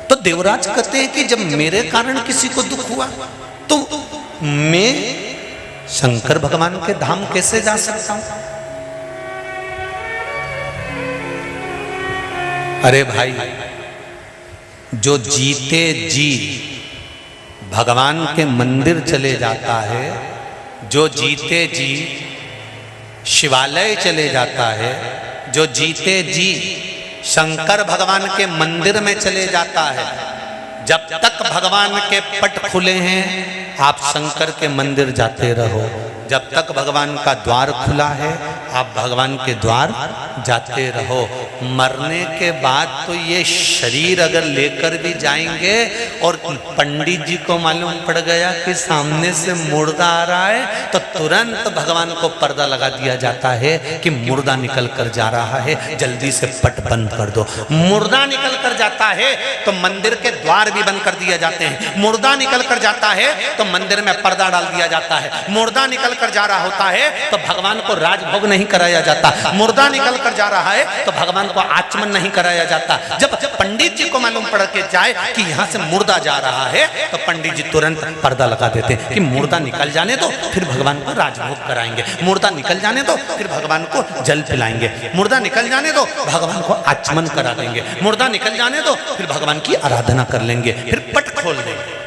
तो देवराज कहते हैं कि जब मेरे कारण किसी को दुख हुआ तो मैं शंकर भगवान के धाम कैसे जा सकता हूं? अरे भाई, जो जीते जी भगवान के मंदिर चले जाता है, जो जीते जी शिवालय चले जाता है, जो जीते जी शंकर भगवान के मंदिर में चले जाता है, जब तक भगवान के पट खुले हैं आप शंकर के मंदिर जाते रहो। जब तक भगवान का द्वार खुला है आप भगवान के द्वार जाते रहो। मरने के बाद तो ये शरीर अगर लेकर भी जाएंगे और पंडित जी को मालूम पड़ गया कि सामने से मुर्दा आ रहा है तो तुरंत भगवान को पर्दा लगा दिया जाता है कि मुर्दा निकल कर जा रहा है, जल्दी से पट बंद कर दो। मुर्दा निकल कर जाता है तो मंदिर के द्वार भी बंद कर दिए जाते हैं। मुर्दा निकल कर जाता है तो मंदिर में पर्दा डाल दिया जाता है। मुर्दा निकल कर जा रहा होता है तो भगवान को राजभोग नहीं कराया जाता। मुर्दा निकल कर जा रहा है तो भगवान को आचमन नहीं कराया जाता। जब पंडित जी को मालूम पड़ के जाए कि यहाँ से मुर्दा जा रहा है तो पंडित जी तुरंत पर्दा लगा देते कि मुर्दा निकल जाने दो फिर भगवान को राजभोग कराएंगे, मुर्दा निकल जाने दो फिर भगवान को जल पिलाएंगे, मुर्दा निकल जाने दो भगवान को आचमन करा देंगे, मुर्दा निकल जाने दो फिर भगवान की आराधना कर लेंगे, फिर पट खोल देंगे।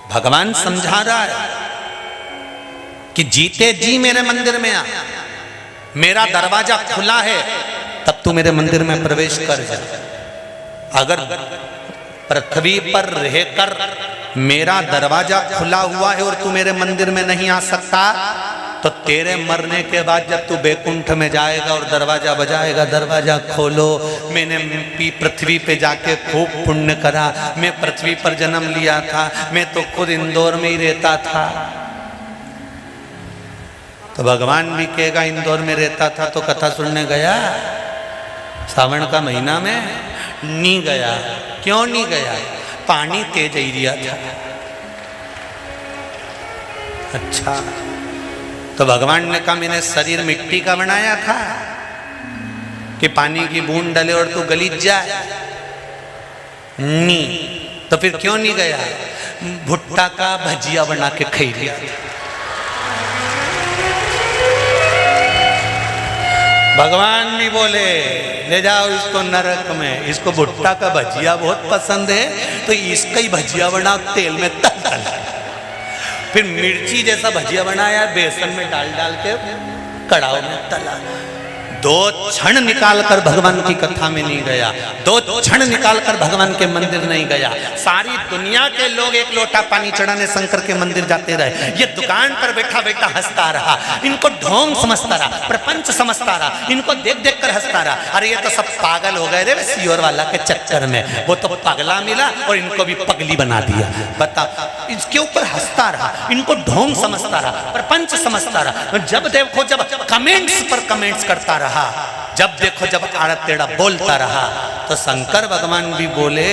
भगवान समझा रहा है कि जीते जी मेरे मंदिर में आ, मेरा दरवाजा खुला है, तब तू मेरे मंदिर में प्रवेश कर जा। अगर पृथ्वी पर रहकर मेरा दरवाजा खुला हुआ है और तू मेरे मंदिर में नहीं आ सकता तो तेरे मरने के बाद जब तू बैकुंठ में जाएगा और दरवाजा बजाएगा, दरवाजा खोलो, मैंने पृथ्वी पे जाके खूब पुण्य करा, मैं पृथ्वी पर जन्म लिया था, मैं तो खुद इंदौर में ही रहता था। तो भगवान भी कहेगा इंदौर में रहता था तो कथा सुनने गया सावन का महीना में? नहीं गया। क्यों नहीं गया? पानी तेज एरिया था। अच्छा, तो भगवान ने कहा मैंने शरीर मिट्टी का बनाया था कि पानी की बूंद डले और तू गलीज जाए? नहीं। तो फिर क्यों नहीं गया? भुट्टा का भजिया बना के खा लिया। भगवान भी बोले ले जाओ इसको नरक में, इसको भुट्टा का भजिया बहुत पसंद है तो इसका ही भजिया बनाओ, तेल में तल तल। फिर मिर्ची जैसा भजिया बनाया, बेसन में डाल डाल के कड़ाव में तला। 2 क्षण निकालकर भगवान की कथा में नहीं गया, 2 क्षण निकालकर भगवान के मंदिर नहीं गया। सारी दुनिया के लोग एक लोटा पानी चढ़ाने शंकर के मंदिर जाते रहे, ये दुकान पर बैठा बैठा हंसता रहा, इनको ढोंग समझता रहा, प्रपंच समझता रहा, इनको देख देख कर हंसता रहा। अरे ये तो सब पागल हो गए रे सियोर वाला के चक्कर में, वो तो पगला मिला और इनको भी पगली बना दिया। बता, इसके ऊपर हंसता रहा, इनको ढोंग समझता रहा, प्रपंच समझता रहा। जब देखो जब कमेंट्स पर कमेंट्स करता रहा, जब देखो जब आड़ा टेढ़ा बोलता रहा, तो शंकर भगवान भी बोले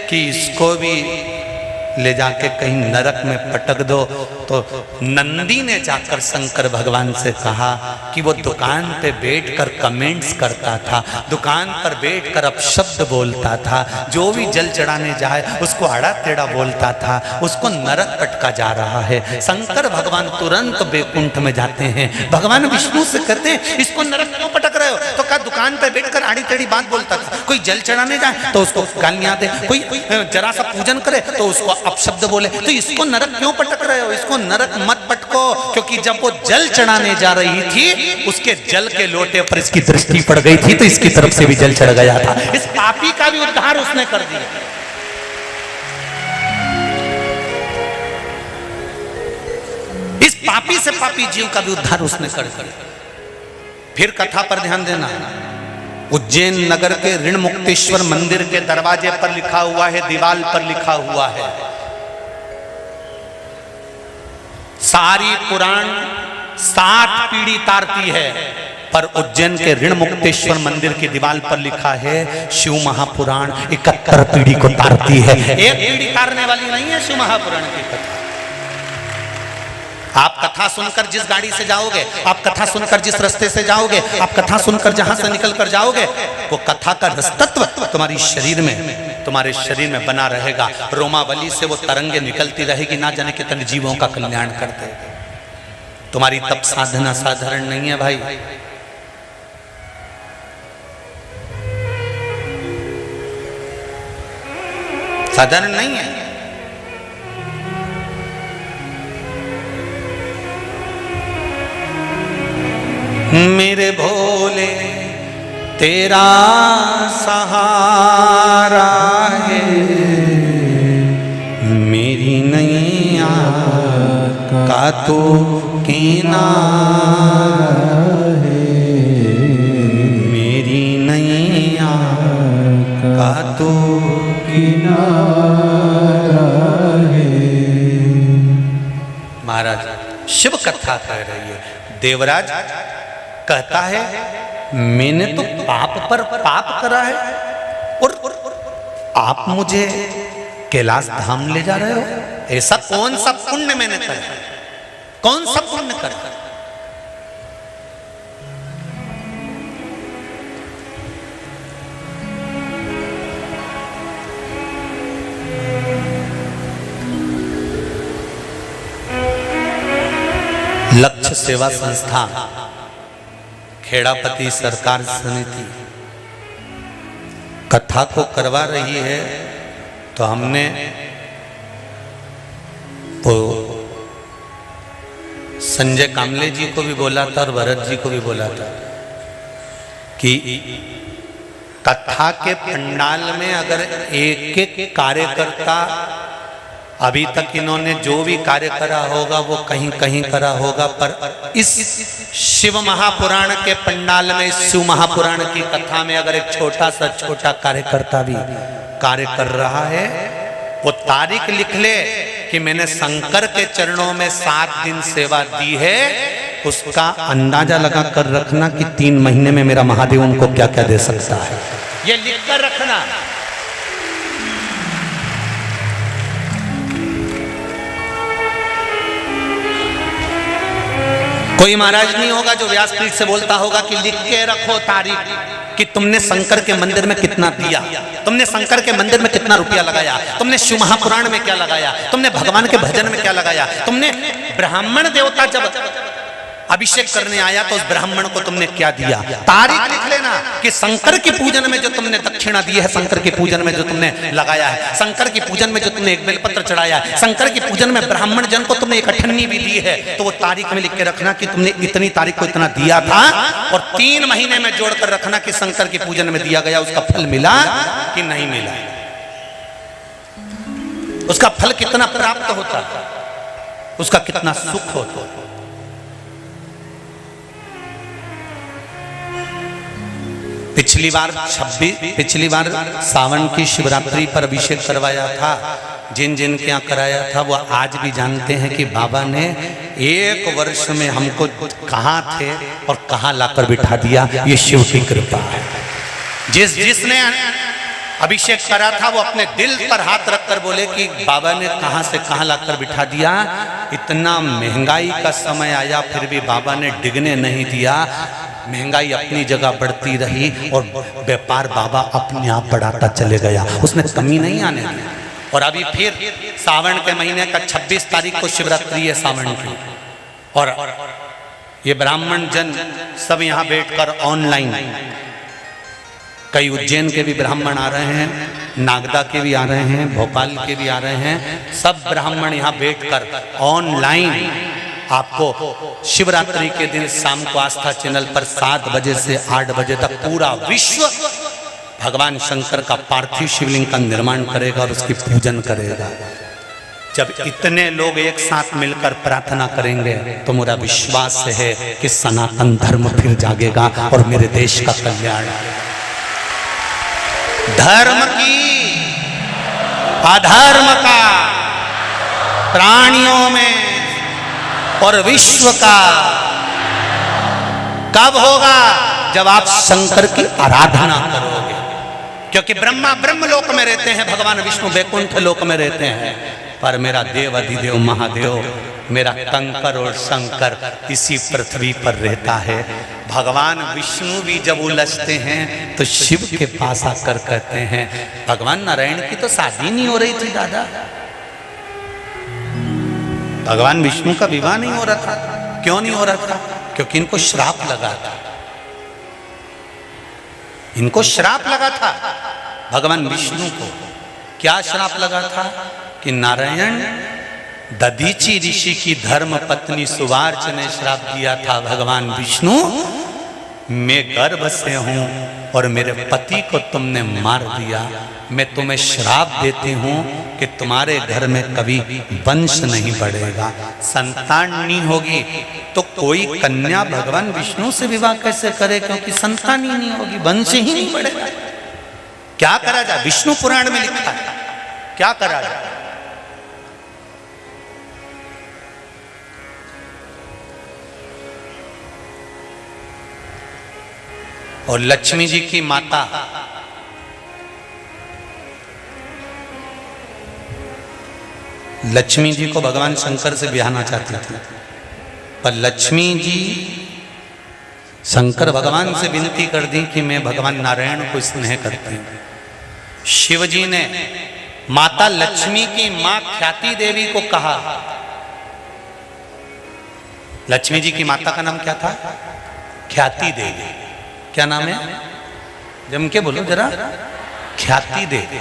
कि इसको भी ले जाके कहीं नरक में पटक दो। तो नंदी ने जाकर शंकर भगवान से कहा कि वो दुकान पे बैठकर कमेंट्स करता था, दुकान पर बैठकर अपशब्द बोलता था, जो भी जल चढ़ाने जाए उसको आड़ा टेढ़ा बोलता था, उसको नरक पटका जा रहा है। शंकर भगवान तुरंत बैकुंठ में जाते हैं। भगवान विष्णु से कहते हैं इसको नरक क्यों पटक रहे हो? तो कहा दुकान पे बैठकर आड़ी टेढ़ी बात बोलता था, कोई जल चढ़ाने जाए तो उसको गालियां दे, कोई जरा सा पूजन करे तो उसको अपशब्द बोले, तो इसको नरक क्यों पटक रहे हो? इसको नरक मत पटको, क्योंकि जब वो जल चढ़ाने जा रही थी उसके जल के लोटे पर इसकी दृष्टि पड़ गई थी तो इसकी तरफ से भी जल चढ़ गया था। इस पापी का भी उद्धार उसने कर दिया। इस पापी से पापी जीव का भी उद्धार उसने कर दिया। फिर कथा पर ध्यान देना। उज्जैन नगर के ऋण मुक्तेश्वर मंदिर के दरवाजे पर लिखा हुआ है, दीवाल पर लिखा हुआ है, सारी पुराण 60 पीढ़ी तारती है, पर उज्जैन के ऋण मुक्तेश्वर मंदिर की दीवार पर लिखा है शिव महापुराण 71 पीढ़ी को तारती है। एक पीढ़ी तारने वाली नहीं है शिव महापुराण की कथा। आप कथा सुनकर जिस गाड़ी से जाओगे, आप कथा सुनकर जिस रास्ते से जाओगे, आप कथा सुनकर जहां से निकल कर जाओगे, वो कथा का रसतत्व तुम्हारी शरीर में, तुम्हारे शरीर में बना रहेगा। रोमावली से वो तरंगे निकलती रहेगी, ना जाने कितने जीवों का कल्याण कर दे। तुम्हारी तप साधना साधारण नहीं है भाई। साधारण नहीं है। मेरे भोले तेरा सहारा है, मेरी नैया का तो किनारा है, मेरी नैया का तो किनारा है। महाराज शिव कथा कह रही है। देवराज कहता है मैंने तो पाप पर पाप करा है और आप मुझे कैलाश धाम ले जा रहे हो। ऐसा कौन सा पुण्य मैंने करा, कौन सा पुण्य करा? लक्ष्य सेवा संस्था खेड़ापति सरकार समिति कथा को करवा रही है, तो हमने तो संजय कामले जी को भी बोला था और भरत जी को भी बोला था कि कथा के पंडाल में अगर एक एक कार्यकर्ता, अभी तक इन्होंने जो भी कार्य करा होगा वो कहीं कहीं करा होगा, पर इस शिव महापुराण के पंडाल में, इस शिव महापुराण की कथा में अगर एक छोटा सा छोटा कार्यकर्ता भी कार्य कर रहा है, वो तारीख लिख ले कि मैंने शंकर के चरणों में 7 दिन सेवा दी है, उसका अंदाजा लगा कर रखना कि 3 महीने में मेरा महादेव उनको क्या क्या दे सकता है। ये लिख कर रखना। कोई महाराज नहीं होगा जो व्यासपीठ से बोलता होगा कि लिख के रखो तारीख कि तुमने शंकर के मंदिर में कितना दिया, तुमने शंकर के मंदिर में कितना रुपया लगाया, तुमने शिव महापुराण में क्या लगाया, तुमने भगवान के भजन में क्या लगाया, तुमने ब्राह्मण देवता जब अभिषेक करने आया तो उस ब्राह्मण को तुमने क्या दिया। तारीख लिख लेना कि शंकर के पूजन में जो तुमने दक्षिणा दी है, शंकर के पूजन में जो तुमने लगाया है, शंकर के पूजन में जो तुमने एक बेलपत्र चढ़ाया है, शंकर के पूजन में ब्राह्मण जन को तुमने एक अठन्नी भी दी है, तो वो तारीख में लिख के रखना कि तुमने इतनी तारीख को इतना दिया था, और 3 महीने में जोड़कर रखना कि शंकर के पूजन में दिया गया उसका फल मिला कि नहीं मिला, उसका फल कितना प्राप्त होता, उसका कितना सुख होता। पिछली बार सावन की शिवरात्रि पर अभिषेक करवाया था। जिन जिन के यहाँ कराया था वो आज भी जानते हैं कि बाबा ने 1 वर्ष में हमको कहाँ थे और कहाँ लाकर बिठा दिया। ये शिव की कृपा है। जिसने अभिषेक करा था वो अपने दिल पर हाथ रखकर बोले कि बाबा ने कहाँ से कहाँ लाकर बिठा दिया। इतना महंगाई का समय आया फिर भी बाबा ने डिगने नहीं दिया। महंगाई अपनी जगह बढ़ती रही और व्यापार बाबा अपने आप बढ़ाता चले गया, उसने कमी नहीं आने दी। और अभी फिर सावन के महीने का 26 तारीख को शिवरात्रि है सावन की, और ये ब्राह्मण जन सब यहाँ बैठकर ऑनलाइन, कई उज्जैन के भी ब्राह्मण आ रहे हैं, नागदा के भी आ रहे हैं, भोपाल के भी आ रहे हैं, सब ब्राह्मण यहाँ बैठकर ऑनलाइन आपको शिवरात्रि के दिन शाम को आस्था चैनल पर 7 बजे से 8 बजे तक पूरा विश्व भगवान शंकर का पार्थिव शिवलिंग का निर्माण करेगा और उसकी पूजन करेगा। जब इतने लोग एक साथ मिलकर प्रार्थना करेंगे तो मेरा विश्वास है कि सनातन धर्म फिर जागेगा और मेरे देश का कल्याण। धर्म की अधर्म का, प्राणियों में और विश्व का कब होगा? जब आप शंकर की आराधना करोगे। क्योंकि ब्रह्मा ब्रह्मलोक में रहते हैं, भगवान विष्णु वैकुंठ लोक में रहते हैं, पर मेरा देव अधिदेव महादेव, मेरा कंकर और शंकर इसी पृथ्वी पर रहता है। भगवान विष्णु भी जब उलझते हैं तो शिव के पास आकर कहते हैं, भगवान नारायण की तो शादी नहीं हो रही थी दादा, भगवान विष्णु का विवाह नहीं हो रहा था। क्यों नहीं हो रहा था? क्योंकि इनको श्राप लगा था। इनको श्राप लगा था भगवान विष्णु को। क्या श्राप लगा था? कि नारायण दधीची ऋषि की धर्म पत्नी सुवार्च ने श्राप दिया था, भगवान विष्णु मैं गर्भ से हूं और मेरे पति को तुमने मार दिया, मैं तुम्हें श्राप देती हूं कि तुम्हारे घर में कभी वंश नहीं बढ़ेगा, संतान नहीं होगी। तो कोई कन्या भगवान विष्णु से विवाह कैसे करे? क्योंकि संतान ही नहीं होगी, वंश ही नहीं बढ़ेगा। क्या करा जाए? विष्णु पुराण में लिखा है, क्या करा जाए? और लक्ष्मी जी की माता लक्ष्मी जी को भगवान शंकर से ब्याहना चाहती थी, पर लक्ष्मी जी शंकर भगवान से विनती कर दी कि मैं भगवान नारायण को स्नेह करती हूं। शिव जी ने माता लक्ष्मी की मां ख्याति देवी को कहा, लक्ष्मी जी की माता का नाम क्या था? ख्याति देवी। क्या नाम है? जम के बोलो जरा। ख्याति देवी।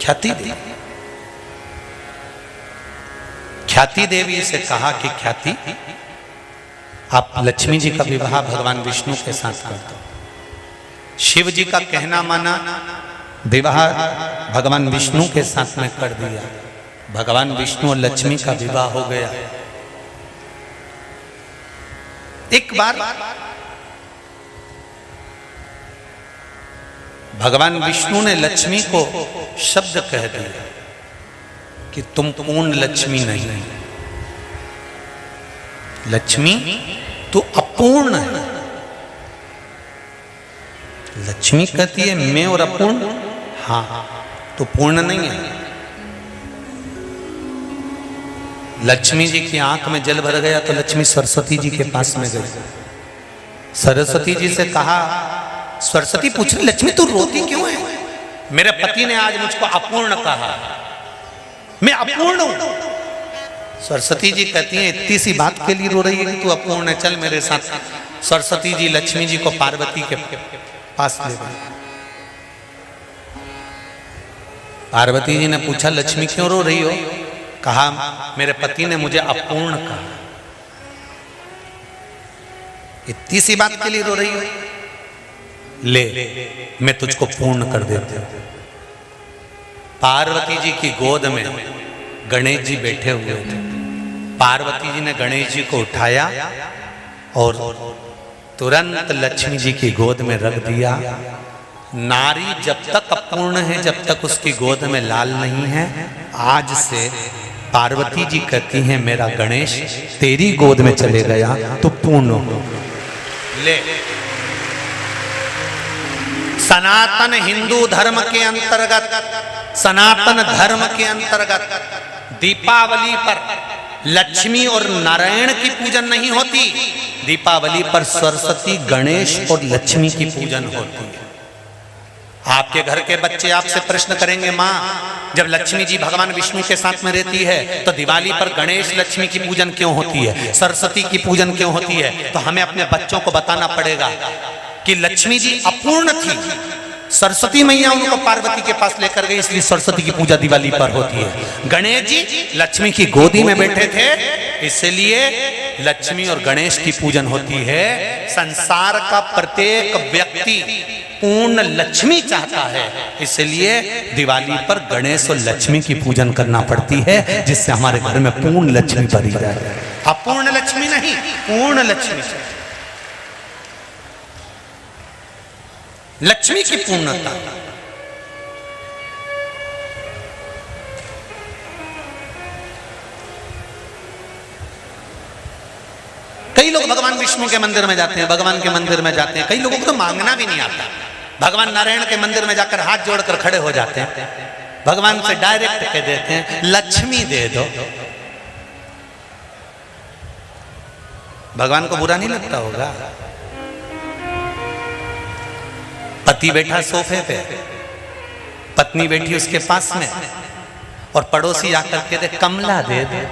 ख्याति देवी। ख्याति देवी से कहा कि ख्याति आप लक्ष्मी जी का विवाह भगवान विष्णु के साथ कर दो। शिव जी का कहना माना, विवाह भगवान विष्णु के साथ में कर दिया। भगवान विष्णु और लक्ष्मी का विवाह हो गया। एक बार भगवान विष्णु ने लक्ष्मी को शब्द कह दिया कि तुम पूर्ण लक्ष्मी नहीं, लक्ष्मी तू अपूर्ण है। लक्ष्मी कहती है मैं और अपूर्ण, हाँ तो पूर्ण नहीं है। लक्ष्मी जी की आंख में जल भर गया तो लक्ष्मी सरस्वती जी के पास में गई। सरस्वती जी से कहा, सरस्वती पूछ रही लक्ष्मी तू रोती क्यों है? मेरे पति ने आज मुझको अपूर्ण कहा, मैं अपूर्ण हूं। सरस्वती जी कहती हैं इतनी सी बात के लिए रो रही है कि तू अपूर्ण है, चल मेरे साथ। सरस्वती जी लक्ष्मी जी को पार्वती के पास ले गई। पार्वती जी ने पूछा लक्ष्मी क्यों रो रही हो? कहा मेरे पति ने मुझे अपूर्ण कहा। इतनी सी बात के लिए रो रही हो? ले मैं तुझको पूर्ण कर देती हूं। पार्वती जी की गोद में गणेश जी बैठे हुए थे। पार्वती जी ने गणेश जी को उठाया और तुरंत लक्ष्मी जी की गोद में रख दिया। नारी जब तक अपूर्ण है, जब तक उसकी गोद में लाल नहीं है, आज से पार्वती जी कहती हैं मेरा गणेश तेरी गोद में चले गया तो पूर्ण हो। ले सनातन हिंदू धर्म के अंतर्गत, सनातन धर्म के अंतर्गत दीपावली पर लक्ष्मी और नारायण की पूजन नहीं होती, दीपावली पर सरस्वती, गणेश और लक्ष्मी की पूजन होती है। आपके घर के बच्चे आपसे प्रश्न करेंगे, माँ जब लक्ष्मी जी भगवान विष्णु के साथ में रहती है तो दिवाली पर गणेश लक्ष्मी की पूजन क्यों होती है, सरस्वती की पूजन क्यों होती है? तो हमें अपने बच्चों को बताना पड़ेगा कि लक्ष्मी जी अपूर्ण थी, सरस्वती मैया उनको पार्वती के पास लेकर गई, इसलिए सरस्वती की पूजा दिवाली पर होती है। गणेश जी लक्ष्मी की गोदी में बैठे थे, इसलिए लक्ष्मी और गणेश की पूजन होती है। संसार का प्रत्येक व्यक्ति पूर्ण लक्ष्मी चाहता है, इसलिए दिवाली पर गणेश और लक्ष्मी की पूजन करना पड़ती है, जिससे हमारे घर में पूर्ण लक्ष्मी भरी जाए। अपूर्ण लक्ष्मी नहीं, पूर्ण लक्ष्मी, लक्ष्मी की पूर्णता। कई लोग भगवान विष्णु के मंदिर में जाते हैं, भगवान के मंदिर में जाते हैं, कई लोगों को तो मांगना भी नहीं आता। भगवान नारायण के मंदिर में जाकर हाथ जोड़कर खड़े हो जाते हैं, भगवान से डायरेक्ट कह देते हैं लक्ष्मी दे दो। भगवान को बुरा नहीं लगता होगा? पति बैठा सोफे पे, पत्नी बैठी उसके पास में, और पड़ोसी आकर कहते कमला दे दे।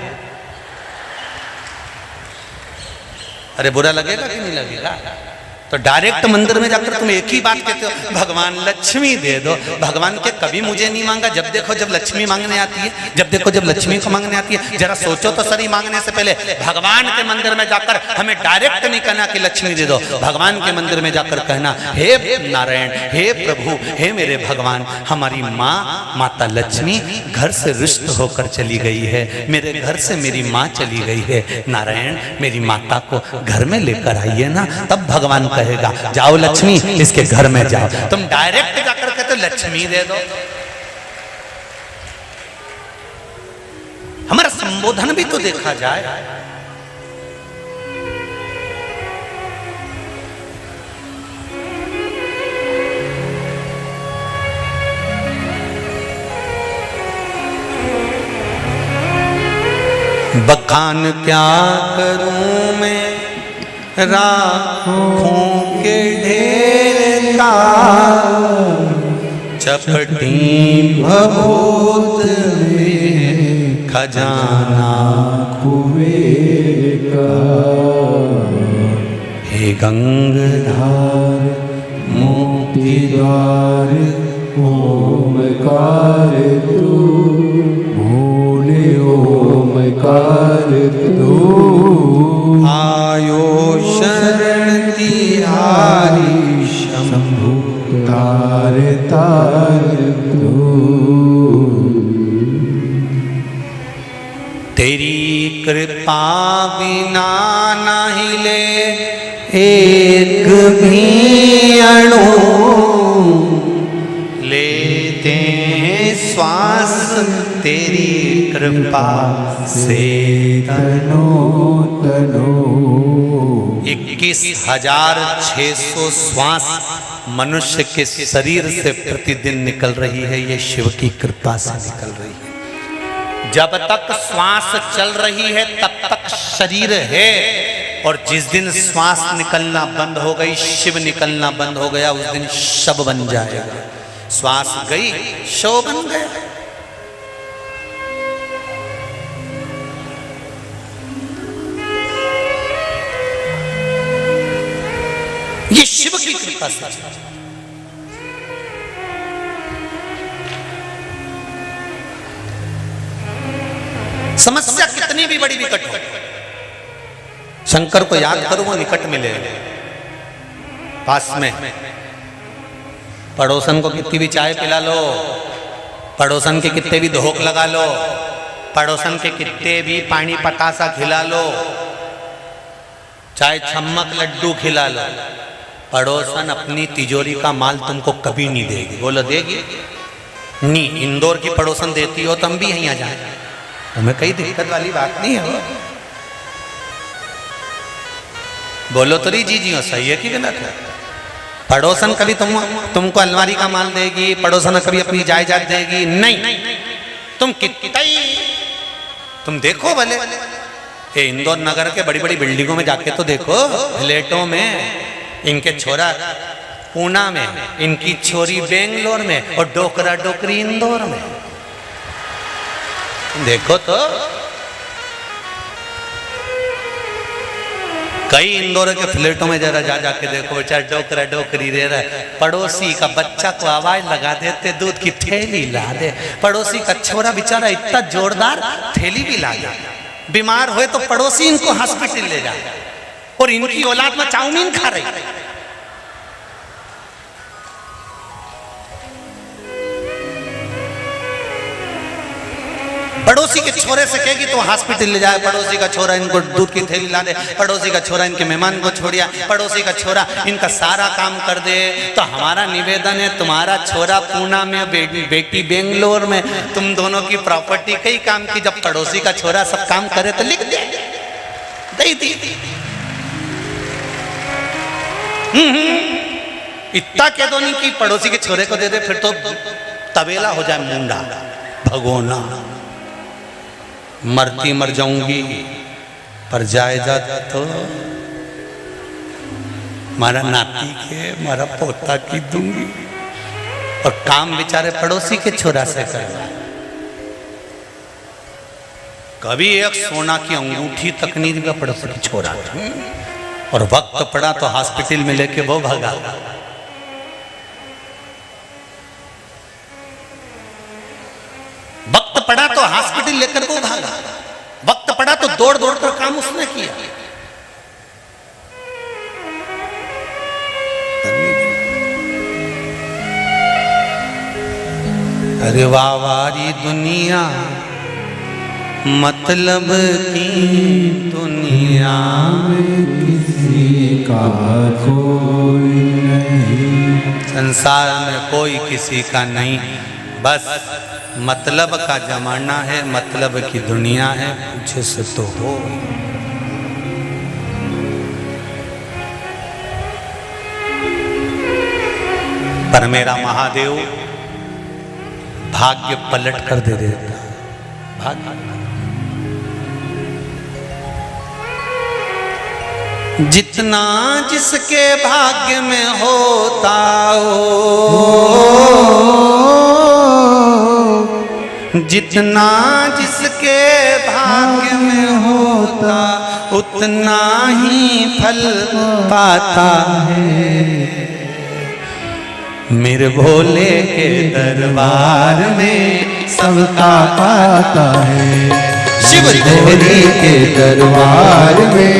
अरे बुरा लगेगा कि नहीं लगेगा? तो डायरेक्ट मंदिर में जाकर तुम एक ही बात कहते हो, भगवान लक्ष्मी दे दो। भगवान के कभी मुझे नहीं मांगा, जब देखो जब लक्ष्मी मांगने आती है, जब देखो जब लक्ष्मी को मांगने आती है। जरा सोचो तो सही, मांगने से पहले भगवान के मंदिर में जाकर हमें डायरेक्ट नहीं कहना कि लक्ष्मी दे दो। भगवान के मंदिर में जाकर कहना, हे नारायण, हे प्रभु, हे मेरे भगवान, हमारी माँ माता लक्ष्मी घर से रुष्ट होकर चली गई है, मेरे घर से मेरी माँ चली गई है। नारायण मेरी माता को घर में लेकर आइए ना, तब भगवान कहेगा जाओ लक्ष्मी इसके घर में जाओ। तुम डायरेक्ट जाकर कहते लक्ष्मी दे दो। हमारा संबोधन भी तो देखा जाए। बखान क्या करूं मैं राखों के ढेर का, चपटी भभूत में खजाना कुबेर का। हे गंगाधार मोती द्वार ओमकार तू, भोले ओमकार तू। आयो शरण तिहारी शंभु तार तार तू। तेरी कृपा बिना ना हिले एक भी अणु, लेते हैं श्वास तेरी कृपा से तनो तनो। 21,600 श्वास मनुष्य के शरीर से प्रतिदिन निकल रही है, ये शिव की कृपा से निकल रही है। जब तक श्वास चल रही है तब तक शरीर है, और जिस दिन श्वास निकलना बंद हो गई, शिव निकलना बंद हो गया, उस दिन शव बन जाएगा। श्वास गई शव बन गया। ये शिव की कृपा से। समस्या कितनी भी बड़ी विकट हो, शंकर को याद करो, वो निकट मिले पास में। पड़ोसन को कितनी भी चाय पिला लो, पड़ोसन के कितने भी धोख लगा लो, पड़ोसन के कितने भी पानी पतासा खिला लो, चाहे छम्मक लड्डू खिला लो, पड़ोसन अपनी तिजोरी का माल तुमको कभी नहीं देगी। बोलो देगी? नहीं। इंदौर की पड़ोसन देती हो तो हम भी यहीं आ जाए, हमें कई दिक्कत वाली बात नहीं है। बोलो तो री जी हो, सही है कि गलत है? पड़ोसन कभी तुमको अलमारी का माल देगी, पड़ोसन कभी अपनी जायदाद देगी? नहीं। तुम कितना ही तुम देखो भले, ये इंदौर नगर के बड़ी बड़ी बिल्डिंगों में जाके तो देखो, फ्लैटों में इनके छोरा पूना में, इनकी छोरी बेंगलोर में, और डोकरा डोकरी इंदौर में। देखो तो कई इंदौर के फ्लैटों में जरा जा जाके देखो, बेचारा डोकरा डोकरी दे रहा है, पड़ोसी का बच्चा को आवाज लगा देते दूध की थैली ला दे, पड़ोसी का छोरा बेचारा इतना जोरदार थैली भी ला दे, बीमार हुए तो पड़ोसी इनको हॉस्पिटल ले जाए, और इनकी औलाद में चाउमीन खा रही। पड़ोसी के छोरे से कहेगी तो हॉस्पिटल ले जाए, पड़ोसी का छोरा इनको दूध की थैली ला दे, पड़ोसी का छोरा इनके मेहमान को छोड़िया, पड़ोसी का छोरा इनका सारा काम कर दे। तो हमारा निवेदन है, तुम्हारा छोरा पूना में, बेटी बेंगलोर में, तुम दोनों की प्रॉपर्टी कई काम की, जब पड़ोसी का छोरा सब काम करे तो लिख दे, दे दी। इतना कह दो नहीं कि पड़ोसी के छोरे को दे दे, फिर तो तबेला हो जाए मुंडा भगोना। मरती मर जाऊंगी पर जायदाद तो मारा नाती के, मारा पोता की दूंगी, और काम बेचारे पड़ोसी के छोरा से करवा। कभी एक सोना की अंगूठी तक नहीं दिया पड़ोसी की छोरा, और वक्त पड़ा तो हॉस्पिटल में लेके वो भागा। वक्त पड़ा तो हॉस्पिटल लेकर वो भागा, वक्त पड़ा तो दौड़ दौड़ कर काम उसने किया। अरे वाह वारी दुनिया, मतलब की दुनिया में किसी का कोई नहीं, संसार में कोई किसी का नहीं, बस मतलब का जमाना है, मतलब की दुनिया है, जिससे तो हो। पर मेरा महादेव भाग्य पलट कर दे देता, भाग्य। जितना जिसके भाग्य में होता हो, जितना जिसके भाग्य में होता उतना ही फल पाता है। मेरे भोले के दरबार में सबका आता है, शिव भोले के दरबार में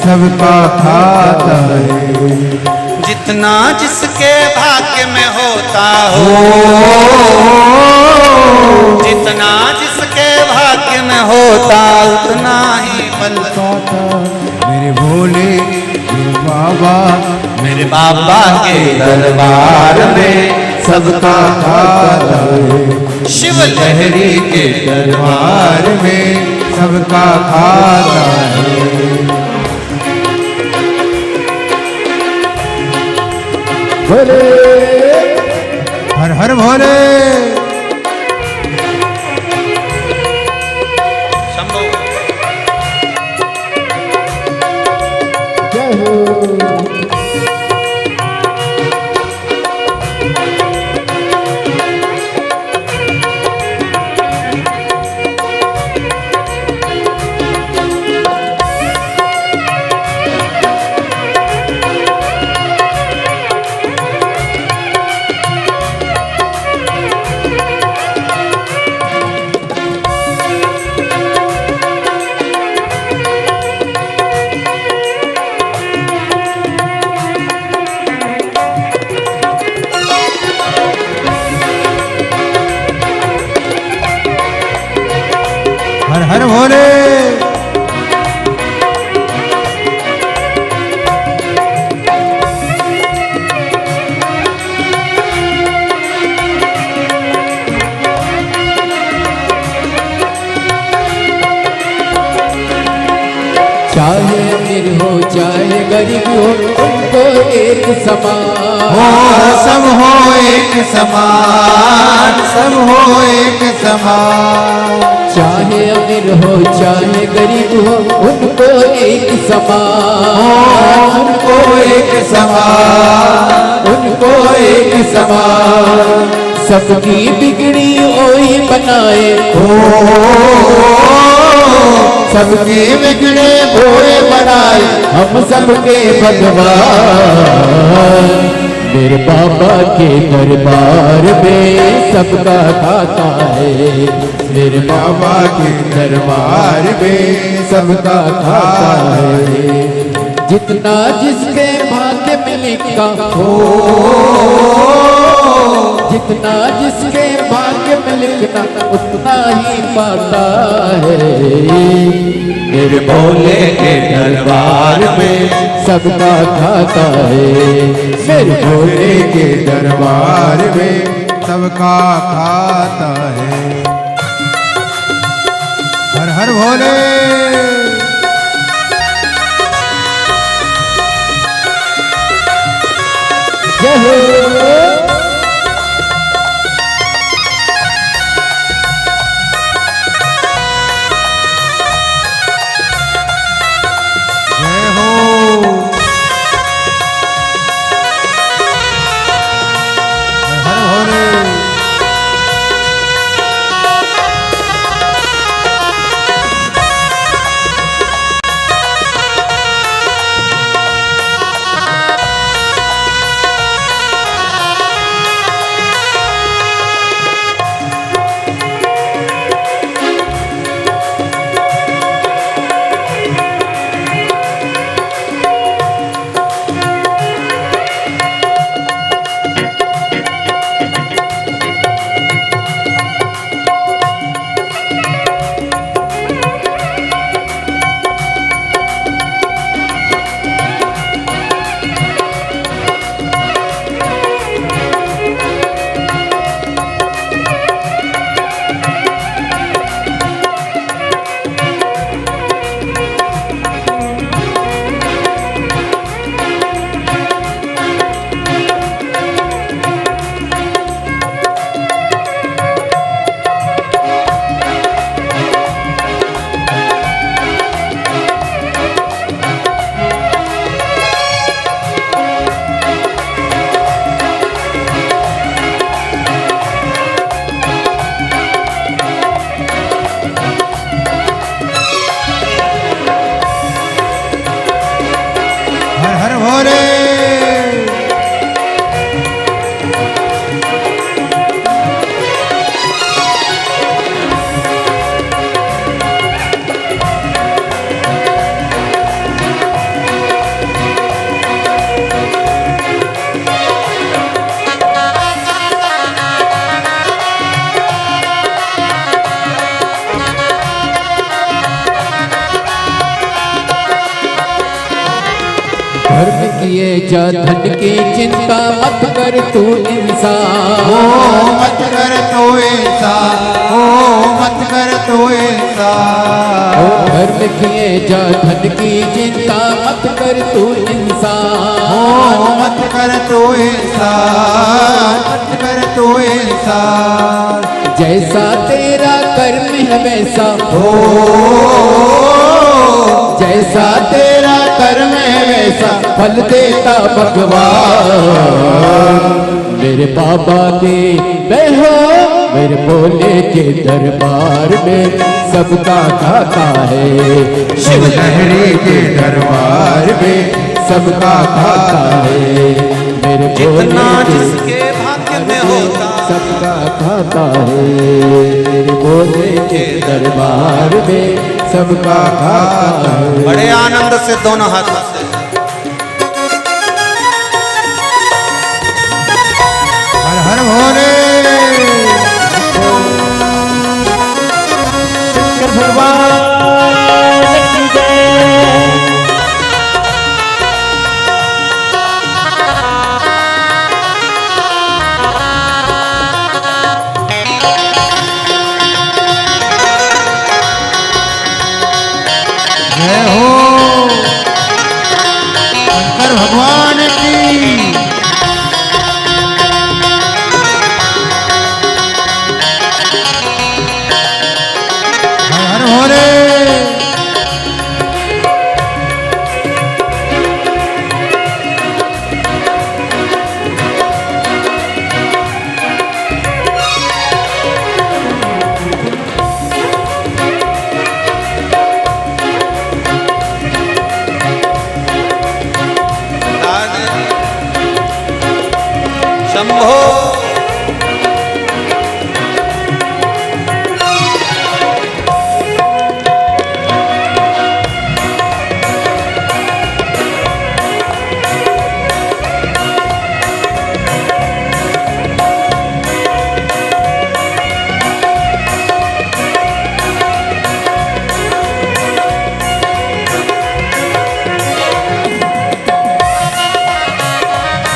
सबका खाता है। जितना जिसके भाग्य में होता हो, जितना जिसके भाग्य में होता उतना ही फल पाता। मेरे भोले मेरे बाबा, मेरे बाबा के दरबार में सबका खाता है। शिव लहरी के दरबार में सबका खाता है। भोले हर हर भोले। जय हो। हर हर भोले। चाहे अमीर हो चाहे गरीब हो उनको एक समान हो, सब हो एक समान, सब हो एक समान। चाहे अमीर हो चाहे गरीब हो उनको एक समान, उनको एक समान, उनको एक समान। सबकी बिगड़ी ओही बनाए, सबके बिगड़े भोए बनाए हम सबके भगवान। मेरे बाबा के दरबार में सबका खाता है, मेरे बाबा के दरबार में सबका खाता है। जितना जिसके भाग्य में लिखा हो, जितना जिसके भाग्य में लिखना उतना ही पाता है। मेरे भोले के दरबार में सबका खाता है, मेरे भोले के दरबार में सबका खाता है। हर हर भोले। जय हो। धर्म किए जा धन की चिंता मत कर तू इंसान। ओ मत कर तो इंसान, ओ मत कर तो इंसान। ओ धर्म किए जा धन की चिंता मत कर तू इंसान। ओ मत कर तो इंसान, मत कर तो इंसान। जैसा तेरा कर्म है वैसा हो, जैसा तेरा कर्म है वैसा फल देता भगवान। मेरे बाबा के मैं हो, मेरे भोले के दरबार में सबका खाता है। शिव लहरी के दरबार में सबका खाता है। मेरे जितना भोले जिसके भाग्य में होता सबका खाता है। मेरे भोले के दरबार में सबका खाता है। बड़े आनंद से दोनों हाथों से हर हर भोले। शंकर भगवान की जय। जय हो शंकर भगवान की। हर हर भोले। शंभो।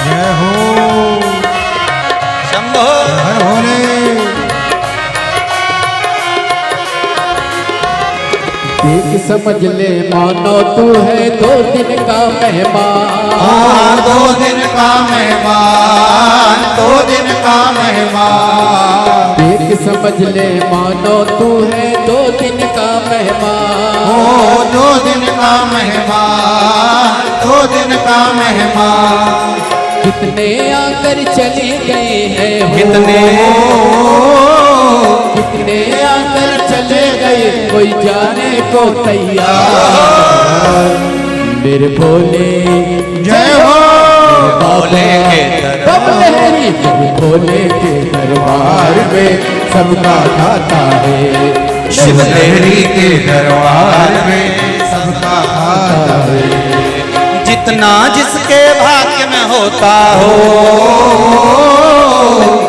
जय हो शंभो। हर भोले। एक समझ ले मानो तू है 2 दिन का मेहमान। हाँ 2 दिन का मेहमान, 2 दिन का मेहमान। एक समझ ले मानो तू है 2 दिन का मेहमान। ओ 2 दिन का मेहमान, 2 दिन का मेहमान। कितने आकर चले गए हैं हो, कितने कितने आकर चले गए, कोई जाने को तैयार। मेरे भोले जय हो भोले के दरबार। लहरी भोले के दरबार में सबका खाता है। शिव लहरी के दरबार में सबका खाता है। जितना जिसके भाग्य में होता हो,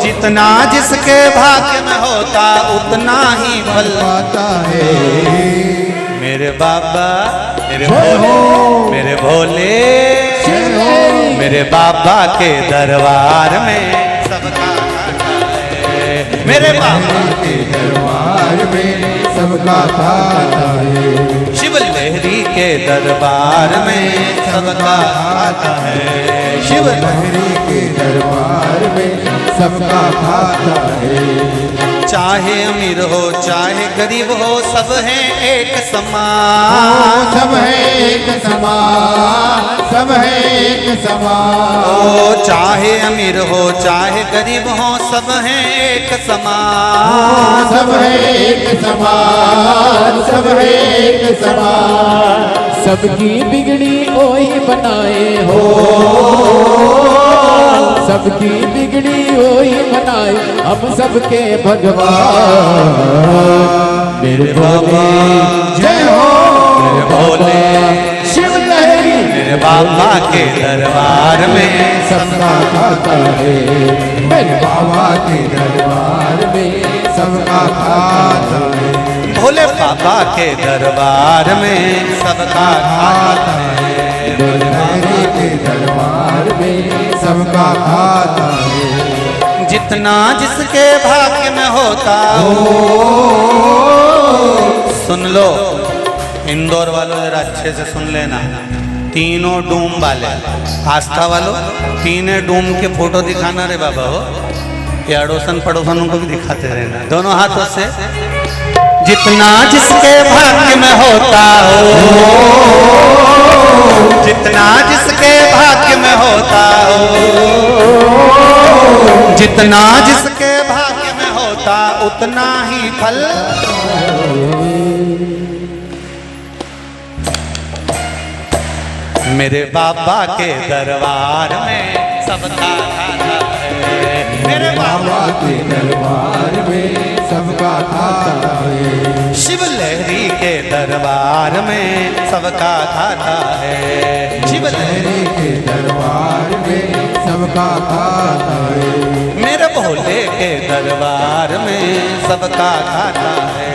जितना जिसके भाग्य में होता उतना ही फल पाता है। मेरे बाबा मेरे भोले, मेरे भोले मेरे बाबा के दरबार में सबका खाता है। मेरे बाबा के दरबार में सबका खाता है। शिव लहरी के दरबार में सबका खाता है। शिव लहरी के दरबार में सबका खाता है। चाहे अमीर हो चाहे गरीब हो सब है एक समान। सब है एक समान, सब है एक समान। ओ चाहे अमीर हो चाहे गरीब हो सब है एक समान। सब है एक समान, सब है एक समान। सबकी बिगड़ी ओही बनाए हो, सबकी बिगड़ी ओही बनाए हम सबके भगवान। मेरे भोले जय हो मेरे भोले शिव लहरी मेरे बाबा के दरबार में सबका खाता है। मेरे बाबा के दरबार में सबका खाता है। भोले बाबा के दरबार में सबका खाता है। लहरी के दरबार में सबका खाता है। जितना जिसके भाग्य में होता हो। सुन लो इंदौर वालों जरा अच्छे से सुन लेना। तीनों डूम वाले आस्था वालों तीनों डूम के फोटो दिखाना रे बाबा हो। ये अड़ोसन पड़ोसनों को भी दिखाते रहना दोनों हाथों से। जितना जिसके भाग्य में होता हो, जितना जिसके भाग्य में होता हो, जितना जिसके भाग्य में होता उतना ही फल। मेरे बाबा के दरबार में सबका खाता है। मेरे बाबा के दरबार में सबका खाता है। शिव लहरी के दरबार में सबका खाता है। शिव लहरी के दरबार में सबका खाता है। मेरे भोले के दरबार में सबका खाता है।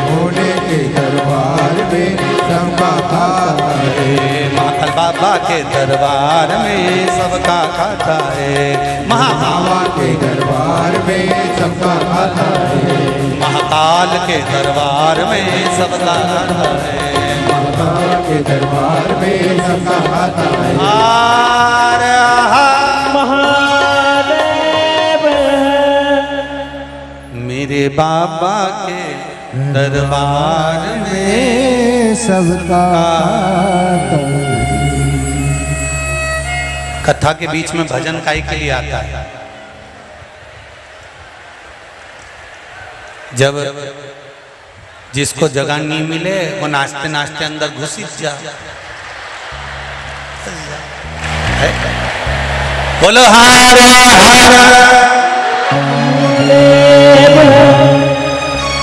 भोले के दरबार में सबका खाता है। महाकाल बाबा के दरबार में सबका खाता है। बाबा के दरबार में सबका खाता है। महाकाल के दरबार में सबका खाता है। बाबा के दरबार में सबका खाता है। मेरे बाबा के दरबार में सबका खाता है। कथा के बीच में भजन काई के लिए आता है। जब जिसको जगह नहीं मिले वो नाचते नाचते अंदर घुस जा। बोलो हर हर।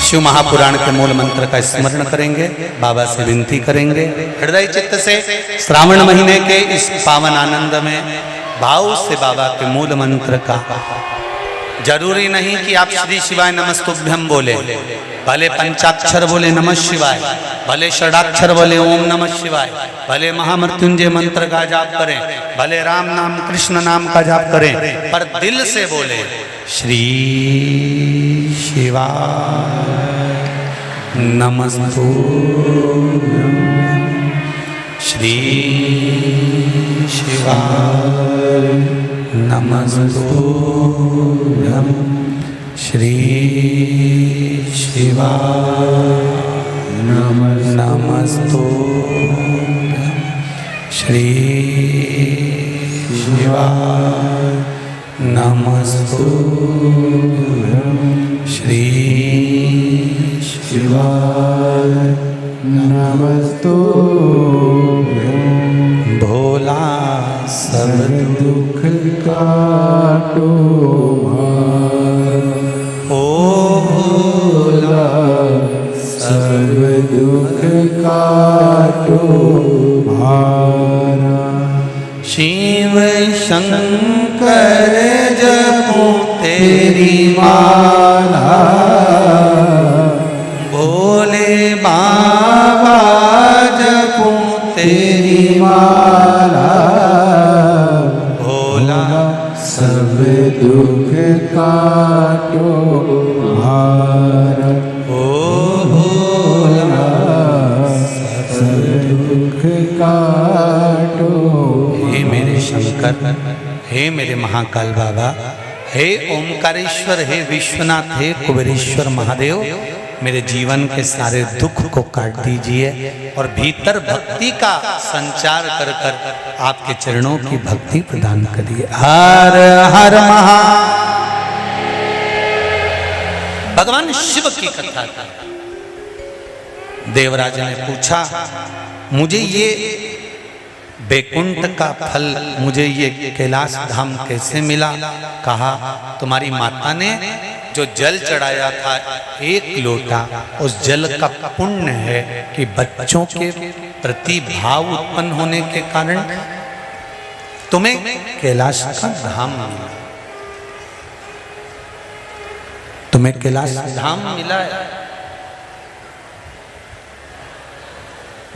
शिव महापुराण के मूल मंत्र का स्मरण करेंगे, बाबा से विनती करेंगे हृदय चित्त से। श्रावण महीने के इस पावन आनंद में भाव से बाबा के मूल मंत्र का, जरूरी नहीं कि आप श्री शिवाय नमस्तुभ्यम बोले, भले पंचाक्षर बोले नमः शिवाय, भले षडाक्षर बोले ओम नमः शिवाय, भले महामृत्युंजय मंत्र का जाप करें, भले राम नाम कृष्ण नाम का जाप करें, पर दिल से बोले श्री शिवाय नमस्तुभ्यम, श्री शिवाय नमस्तुभ्यम, श्री शिवाय नमस्तुभ्यम, श्री शिवाय नमस्तुभ्यम, श्री शिवाय नमस्तुभ्यम। भोला सब दुख काटो ओ भोला सब दुख काटो भारा। शिव शंकर जपो तेरी माला, भोले बाबा जपो तेरी माला, भोला सब दुख काटो भारा। ओ भोला सब दुख काटो। हे मेरे शंकर, हे मेरे महाकाल बाबा, हे ओमकारेश्वर, हे विश्वनाथ, हे कुबेरेश्वर महादेव, मेरे जीवन के सारे दुख को काट दीजिए और भीतर भक्ति का संचार कर कर आपके चरणों की भक्ति प्रदान करिए। हर हर महा। भगवान शिव की कथा था। देवराज ने पूछा, मुझे ये बैकुंठ का फल, मुझे ये कैलाश धाम कैसे मिला? कहा, तुम्हारी माता ने जो जल चढ़ाया था 1 लोटा, उस जल का पुण्य है कि बच्चों के प्रति भाव उत्पन्न होने के कारण तुम्हें कैलाश का धाम मिला, तुम्हें कैलाश धाम मिला है।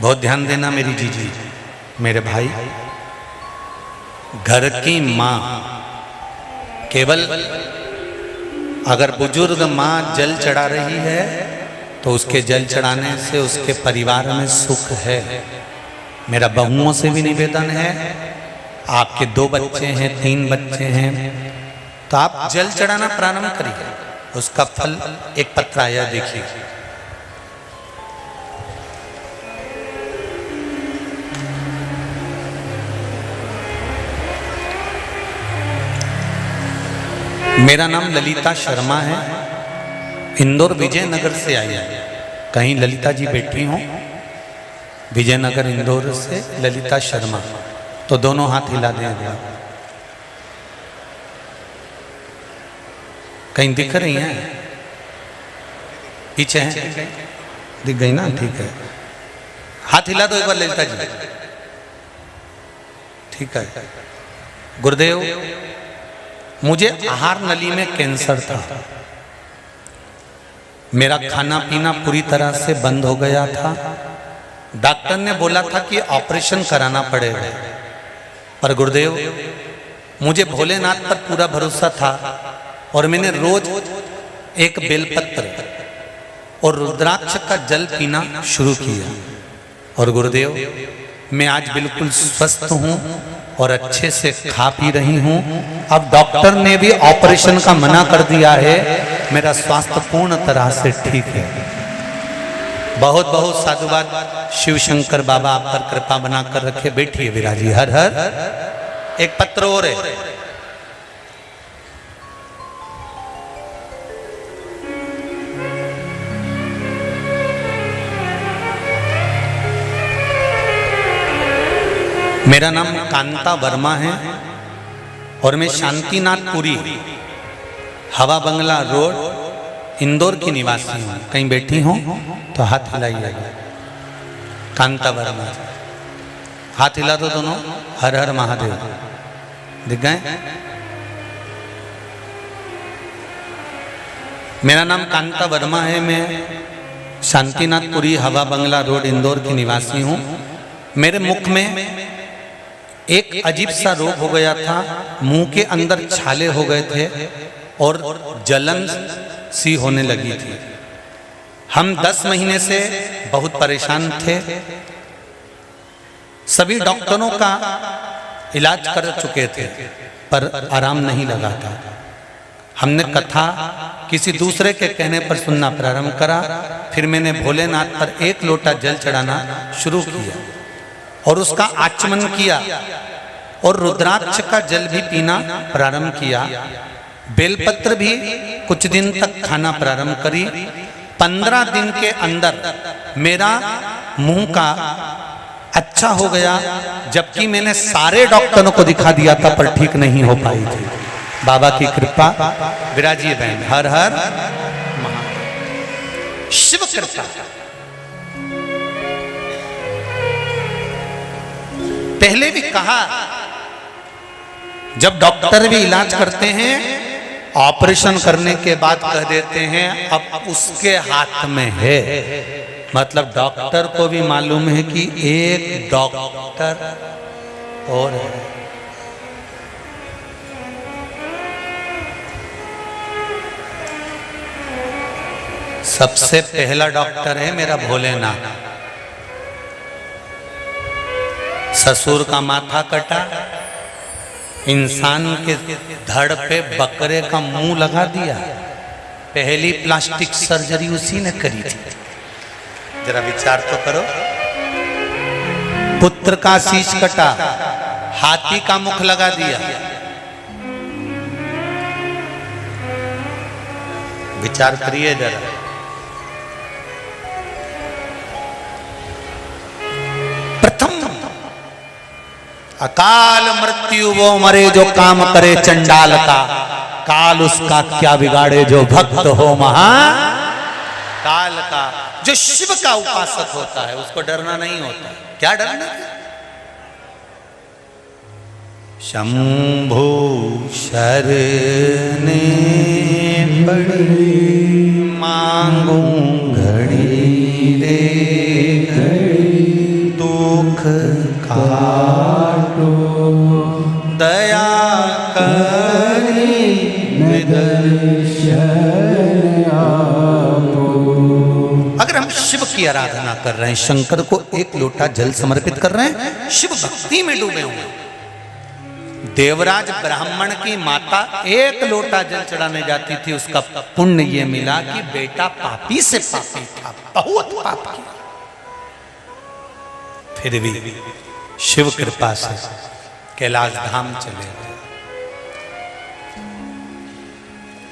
बहुत ध्यान देना मेरी जीजी, मेरे भाई। घर की माँ, केवल अगर बुजुर्ग माँ जल चढ़ा रही है तो उसके जल चढ़ाने से उसके परिवार में सुख है। मेरा बहुओं से भी निवेदन है, आपके 2 बच्चे हैं, 3 बच्चे हैं, तो आप जल चढ़ाना प्रारंभ करिए, उसका फल एक पत्र आया देखिए। मेरा नाम ललिता शर्मा है, इंदौर विजयनगर से आई है। कहीं ललिता जी बैठी हों, विजयनगर इंदौर से ललिता शर्मा, तो दोनों हाथ हिला दें। कहीं दिख रही हैं? पीछे हैं? दिख गई ना? ठीक है, हाथ हिला दो एक बार ललिता जी। ठीक है। गुरुदेव, मुझे आहार नली में कैंसर था, मेरा खाना पीना पूरी तरह से बंद हो गया था। डॉक्टर ने बोला था कि ऑपरेशन कराना पड़ेगा, पर गुरुदेव मुझे भोलेनाथ पर पूरा भरोसा था और मैंने रोज एक बेलपत्र और रुद्राक्ष का जल पीना शुरू किया। और गुरुदेव, मैं आज बिल्कुल स्वस्थ हूँ और अच्छे से खा पी रही हूँ। अब डॉक्टर ने भी ऑपरेशन का मना कर दिया है, मेरा स्वास्थ्य पूर्ण तरह से ठीक है। बहुत बहुत साधुवाद। शिव शंकर बाबा आप पर कृपा बनाकर रखे। बैठिए विराजी। हर हर। एक पत्र और है। मेरा नाम कांता वर्मा है, और मैं शांतिनाथपुरी हवा बंगला रोड इंदौर की निवासी हूँ। कहीं बैठी हूँ तो हाथ हिलाइएगा। कांता वर्मा, हाथ हिला दो दोनों। हर हर महादेव। दिख गए? मेरा नाम कांता वर्मा है। मैं शांतिनाथपुरी हवा बंगला रोड इंदौर की निवासी हूँ। मेरे मुख में एक अजीब सा रोग हो गया था। मुंह के अंदर छाले हो गए थे और जलन सी होने लगी थी। हम 10 महीने से बहुत परेशान थे। सभी डॉक्टरों का इलाज कर चुके थे पर आराम नहीं लगा था। हमने कथा किसी दूसरे के कहने पर सुनना प्रारंभ करा। फिर मैंने भोलेनाथ पर 1 लोटा जल चढ़ाना शुरू किया और उसका आचमन किया और रुद्राक्ष का जल भी पीना प्रारंभ किया। बेलपत्र भी कुछ दिन तक खाना प्रारंभ करी। 15 दिन के अंदर मेरा मुंह का अच्छा हो गया, जबकि मैंने सारे डॉक्टरों को दिखा दिया था पर ठीक नहीं हो पाई थी। बाबा की कृपा। विराजिए बहन। हर हर महादेव। शिव कृपा। पहले भी कहा, जब डॉक्टर भी इलाज करते हैं ऑपरेशन करने के बाद कह देते हैं अब उसके हाथ में है। मतलब डॉक्टर को भी मालूम है कि एक डॉक्टर और है। सबसे पहला डॉक्टर है मेरा भोलेनाथ। ससुर का माथा कटा, इंसान के धड़ पे बकरे का मुंह लगा दिया। पहली प्लास्टिक सर्जरी उसी ने करी थी। जरा विचार तो करो। पुत्र का शीश कटा, हाथी का मुख लगा दिया। विचार करिए जरा। प्रथम अकाल मृत्यु वो मरे जो काम करे चंडाल का, काल उसका क्या बिगाड़े जो भक्त हो महा काल का। जो शिव का उपासक होता है उसको डरना नहीं होता। क्या डरना? शंभु शरणे पड़ी मांगू घड़ी रे दुख काटो दया करी अगर हम शिव की आराधना कर रहे हैं, शंकर को 1 लोटा जल समर्पित कर रहे हैं, शिव भक्ति में डूबे हुए हैं। देवराज ब्राह्मण की माता 1 लोटा जल चढ़ाने जाती थी, उसका पुण्य ये मिला कि बेटा पापी से पापी था, बहुत पाप किया, फिर भी शिव कृपा से कैलाश धाम चले गए।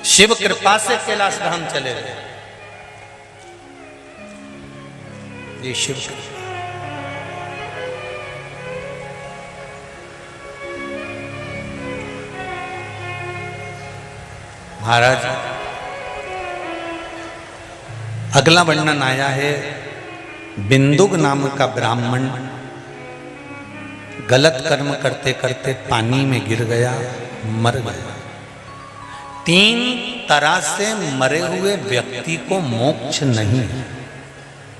शिव कृपा से कैलाश धाम चले गए। ये शिव कृपा। महाराज अगला वर्णन आया है। बिंदुक नाम का ब्राह्मण गलत कर्म करते करते पानी में गिर गया, मर गया। 3 तरह से मरे हुए व्यक्ति को मोक्ष नहीं है।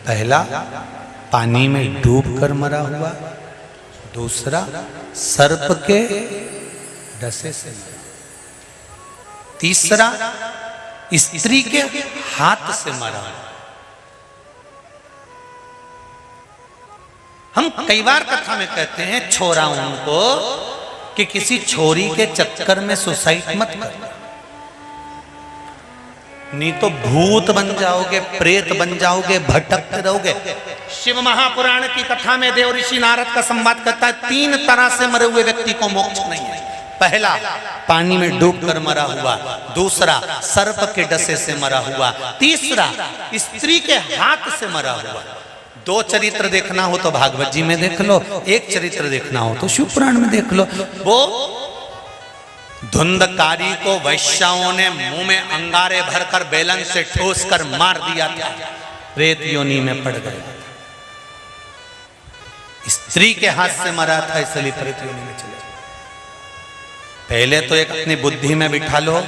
पहला पानी में डूबकर मरा हुआ, दूसरा सर्प के डसे से, तीसरा स्त्री के हाथ से मरा। हम कई बार कथा में कहते हैं छोराओं को कि किसी छोरी के चक्कर में सुसाइड मत कर, नहीं तो भूत बन जाओगे, प्रेत बन जाओगे, भटकते रहोगे। शिव महापुराण की कथा में देव ऋषि नारद का संवाद करता है 3 तरह से मरे हुए व्यक्ति को मोक्ष नहीं है। पहला पानी में डूबकर मरा हुआ, दूसरा सर्प के डसे से मरा हुआ, तीसरा स्त्री के हाथ से मरा हुआ। 2 चरित्र देखना हो तो भागवत जी में देख लो, 1 चरित्र देखना हो तो शिव पुराण में देख लो। वो धुंधकारी को वैश्याओं ने मुंह में अंगारे भरकर बेलन से ठोस कर मार दिया था, प्रेत योनि में पड़ गया। स्त्री के हाथ से मरा था, इसलिए प्रेत योनि में चले। पहले तो एक अपनी बुद्धि में बिठा लो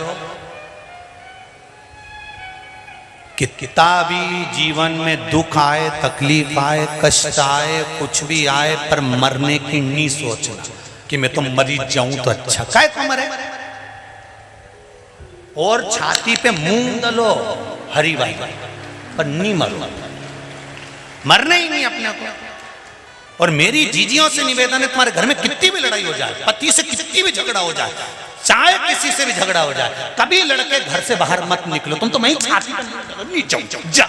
कि किताबी जीवन में दुख आए, तकलीफ आए, कष्ट आए, कुछ भी आए, पर मरने की नहीं सोचना कि मैं तो मरी जाऊं तो अच्छा, काय को मरे। और छाती पे मूंग दलो हरी भाई, पर नहीं मरो, मरना ही नहीं अपने को। और मेरी जीजियों से निवेदन है, तुम्हारे घर में कितनी भी लड़ाई हो जाए, पति से कितनी भी झगड़ा हो जाए, चाहे किसी से भी झगड़ा हो जाए, कभी लड़के घर से बाहर मत निकलो। तुम तो मैं छाती नहीं जाऊं, जा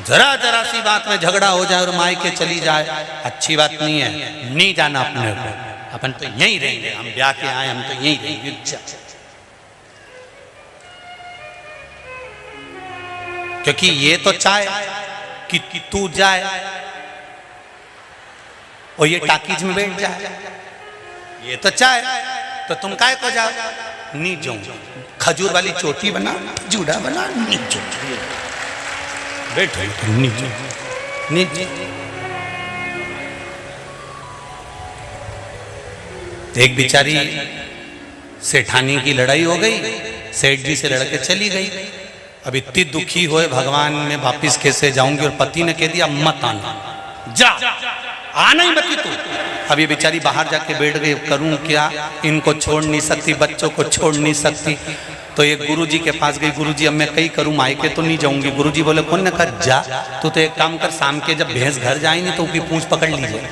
जरा जरा सी बात में झगड़ा हो जाए और मायके चली जाए, अच्छी बात नहीं है। नहीं जाना अपने को, अपन तो यहीं रहेंगे, हम ब्याह के आए, हम तो यहीं रहेंगे। क्योंकि ये तो चाहे कि तू जाए और ये टाकीज में बैठ जाए, ये तो चाहे, तो तुम काय को जाओ। नहीं जाऊं, खजूर वाली चोटी बना, जूड़ा बना, नहीं जाऊं, बैठो, नहीं जाऊं, नहीं। एक बेचारी सेठानी की लड़ाई हो गई, सेठ जी से लड़के चली गई। अब इतनी दुखी होए, भगवान में वापिस कैसे जाऊंगी, और पति ने कह दिया मत आना, जा, आना ही मत तू। अब ये बेचारी बाहर जाके बैठ गई, करूं क्या, इनको छोड़ नहीं सकती, बच्चों को छोड़ नहीं सकती। तो एक गुरुजी के पास गई, गुरुजी अब मैं कहीं करूं, मायके तो नहीं जाऊंगी। गुरुजी बोले कौन ने कहा जा, तू तो एक काम कर, शाम के जब भैंस घर जाएंगे तो उसकी पूंछ पकड़ लीजिए।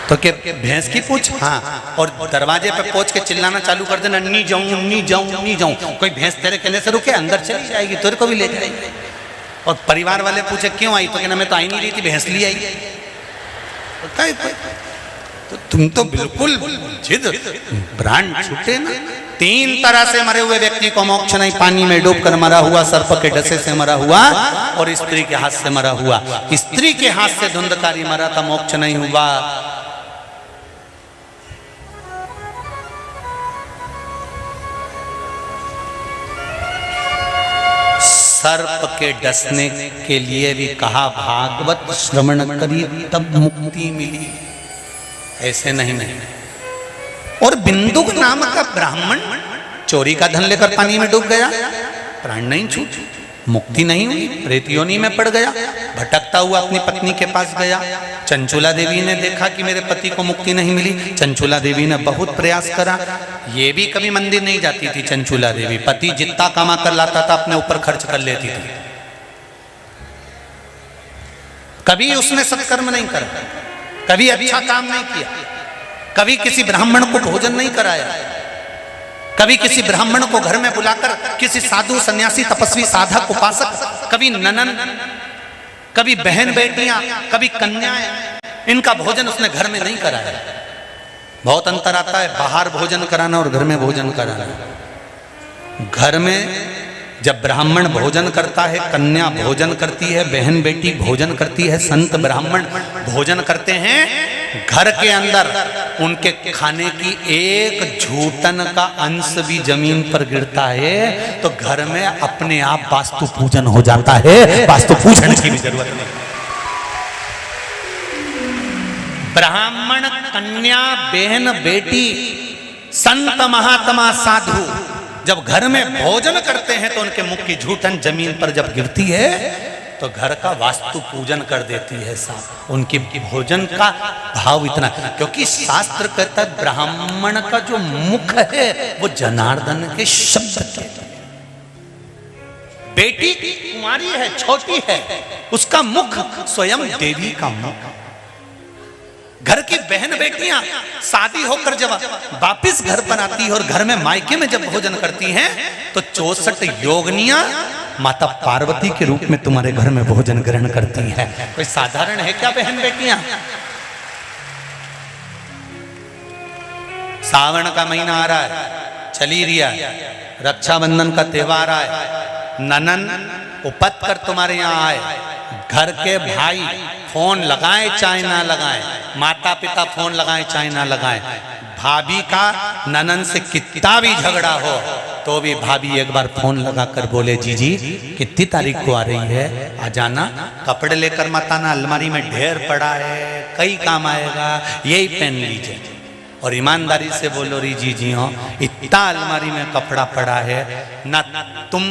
तो क्या भैंस की पूछ, हाँ, और दरवाजे पे पहुंच के चिल्लाना चालू कर देना, नहीं जाऊं, नहीं जाऊं, नहीं जाऊं। कोई भैंस तेरे कहने से रुके, अंदर चली जाएगी, तेरे को भी ले जाएगी। और परिवार वाले पूछे क्यों आई, तो कहना मैं तो आई नहीं रही थी, भैंस ली आई। तो तुम तो बिल्कुल जिद ब्रांड छूटे ना। 3 तरह से मरे हुए व्यक्ति को मोक्ष नहीं, पानी में डूबकर मरा हुआ, सर्प के डसे से मरा हुआ, और स्त्री के हाथ से मरा हुआ। स्त्री के हाथ से धुंधकारी मरा था, मोक्ष नहीं हुआ। सर्प के डसने के लिए भी कहा भागवत श्रवण करी तब मुक्ति मिली, ऐसे नहीं। और बिंदुक नाम का ब्राह्मण चोरी का धन लेकर पानी में डूब गया, प्राण नहीं छूट, मुक्ति नहीं हुई, प्रेत योनि में पड़ गया। भटकता हुआ अपनी पत्नी के पास गया। चंचुला देवी ने देखा कि मेरे पति को मुक्ति नहीं मिली। चंचुला देवी ने बहुत प्रयास करा, ये भी कभी मंदिर नहीं जाती थी चंचुला देवी। पति जितना कमा कर लाता था अपने ऊपर खर्च कर लेती थी, कभी उसने सत्कर्म नहीं करा, कभी अच्छा काम नहीं किया, कभी किसी ब्राह्मण को भोजन नहीं कराया, कभी किसी ब्राह्मण को घर में बुलाकर, किसी साधु सन्यासी तपस्वी साधक उपासक, कभी ननन, कभी बहन बेटियां, कभी कन्याएं, इनका भोजन उसने घर में नहीं कराया। बहुत अंतर आता है बाहर भोजन कराना और घर में भोजन कराना। घर में जब ब्राह्मण भोजन करता है, कन्या भोजन करती है, बहन बेटी भोजन करती है, संत ब्राह्मण भोजन करते हैं, घर के अंदर उनके खाने की एक झूठन का अंश भी जमीन पर गिरता है तो घर में अपने आप वास्तु पूजन हो जाता है। वास्तु पूजन की भी जरूरत नहीं। ब्राह्मण, कन्या, बहन, बेटी, संत, महात्मा, साधु जब घर में भोजन करते हैं तो उनके मुख की झूठन जमीन पर जब गिरती है तो घर का वास्तु पूजन कर देती है साहब। उनकी भोजन का भाव इतना, क्योंकि शास्त्र कहता है ब्राह्मण का जो मुख है वो जनार्दन के शब्द के। बेटी कुमारी है, छोटी है, उसका मुख स्वयं देवी का मुख। घर की बहन बेटियां शादी होकर जब वापिस घर पर आती है और घर में मायके में जब भोजन करती हैं तो 64 योगनियां माता पार्वती के रूप में तुम्हारे घर में भोजन ग्रहण करती हैं। कोई साधारण है क्या बहन बेटियां? सावन का महीना आ रहा है, चली रिया, रक्षाबंधन का त्योहार आए, ननन उपत कर तुम्हारे यहाँ आए, घर के भाई फोन लगाए चाहे ना लगाए, माता पिता फोन लगाए चाहे ना लगाए, भाभी का ननन से कितना भी झगड़ा हो तो भी भाभी एक बार फोन लगाकर बोले जीजी कितनी तारीख को आ रही है, आ जाना, कपड़े लेकर मत आना, अलमारी में ढेर पड़ा है, कई काम आएगा, यही पहन लीजिए। और ईमानदारी से बोलो री जीजी हो, इतना अलमारी में कपड़ा पड़ा है ना, तुम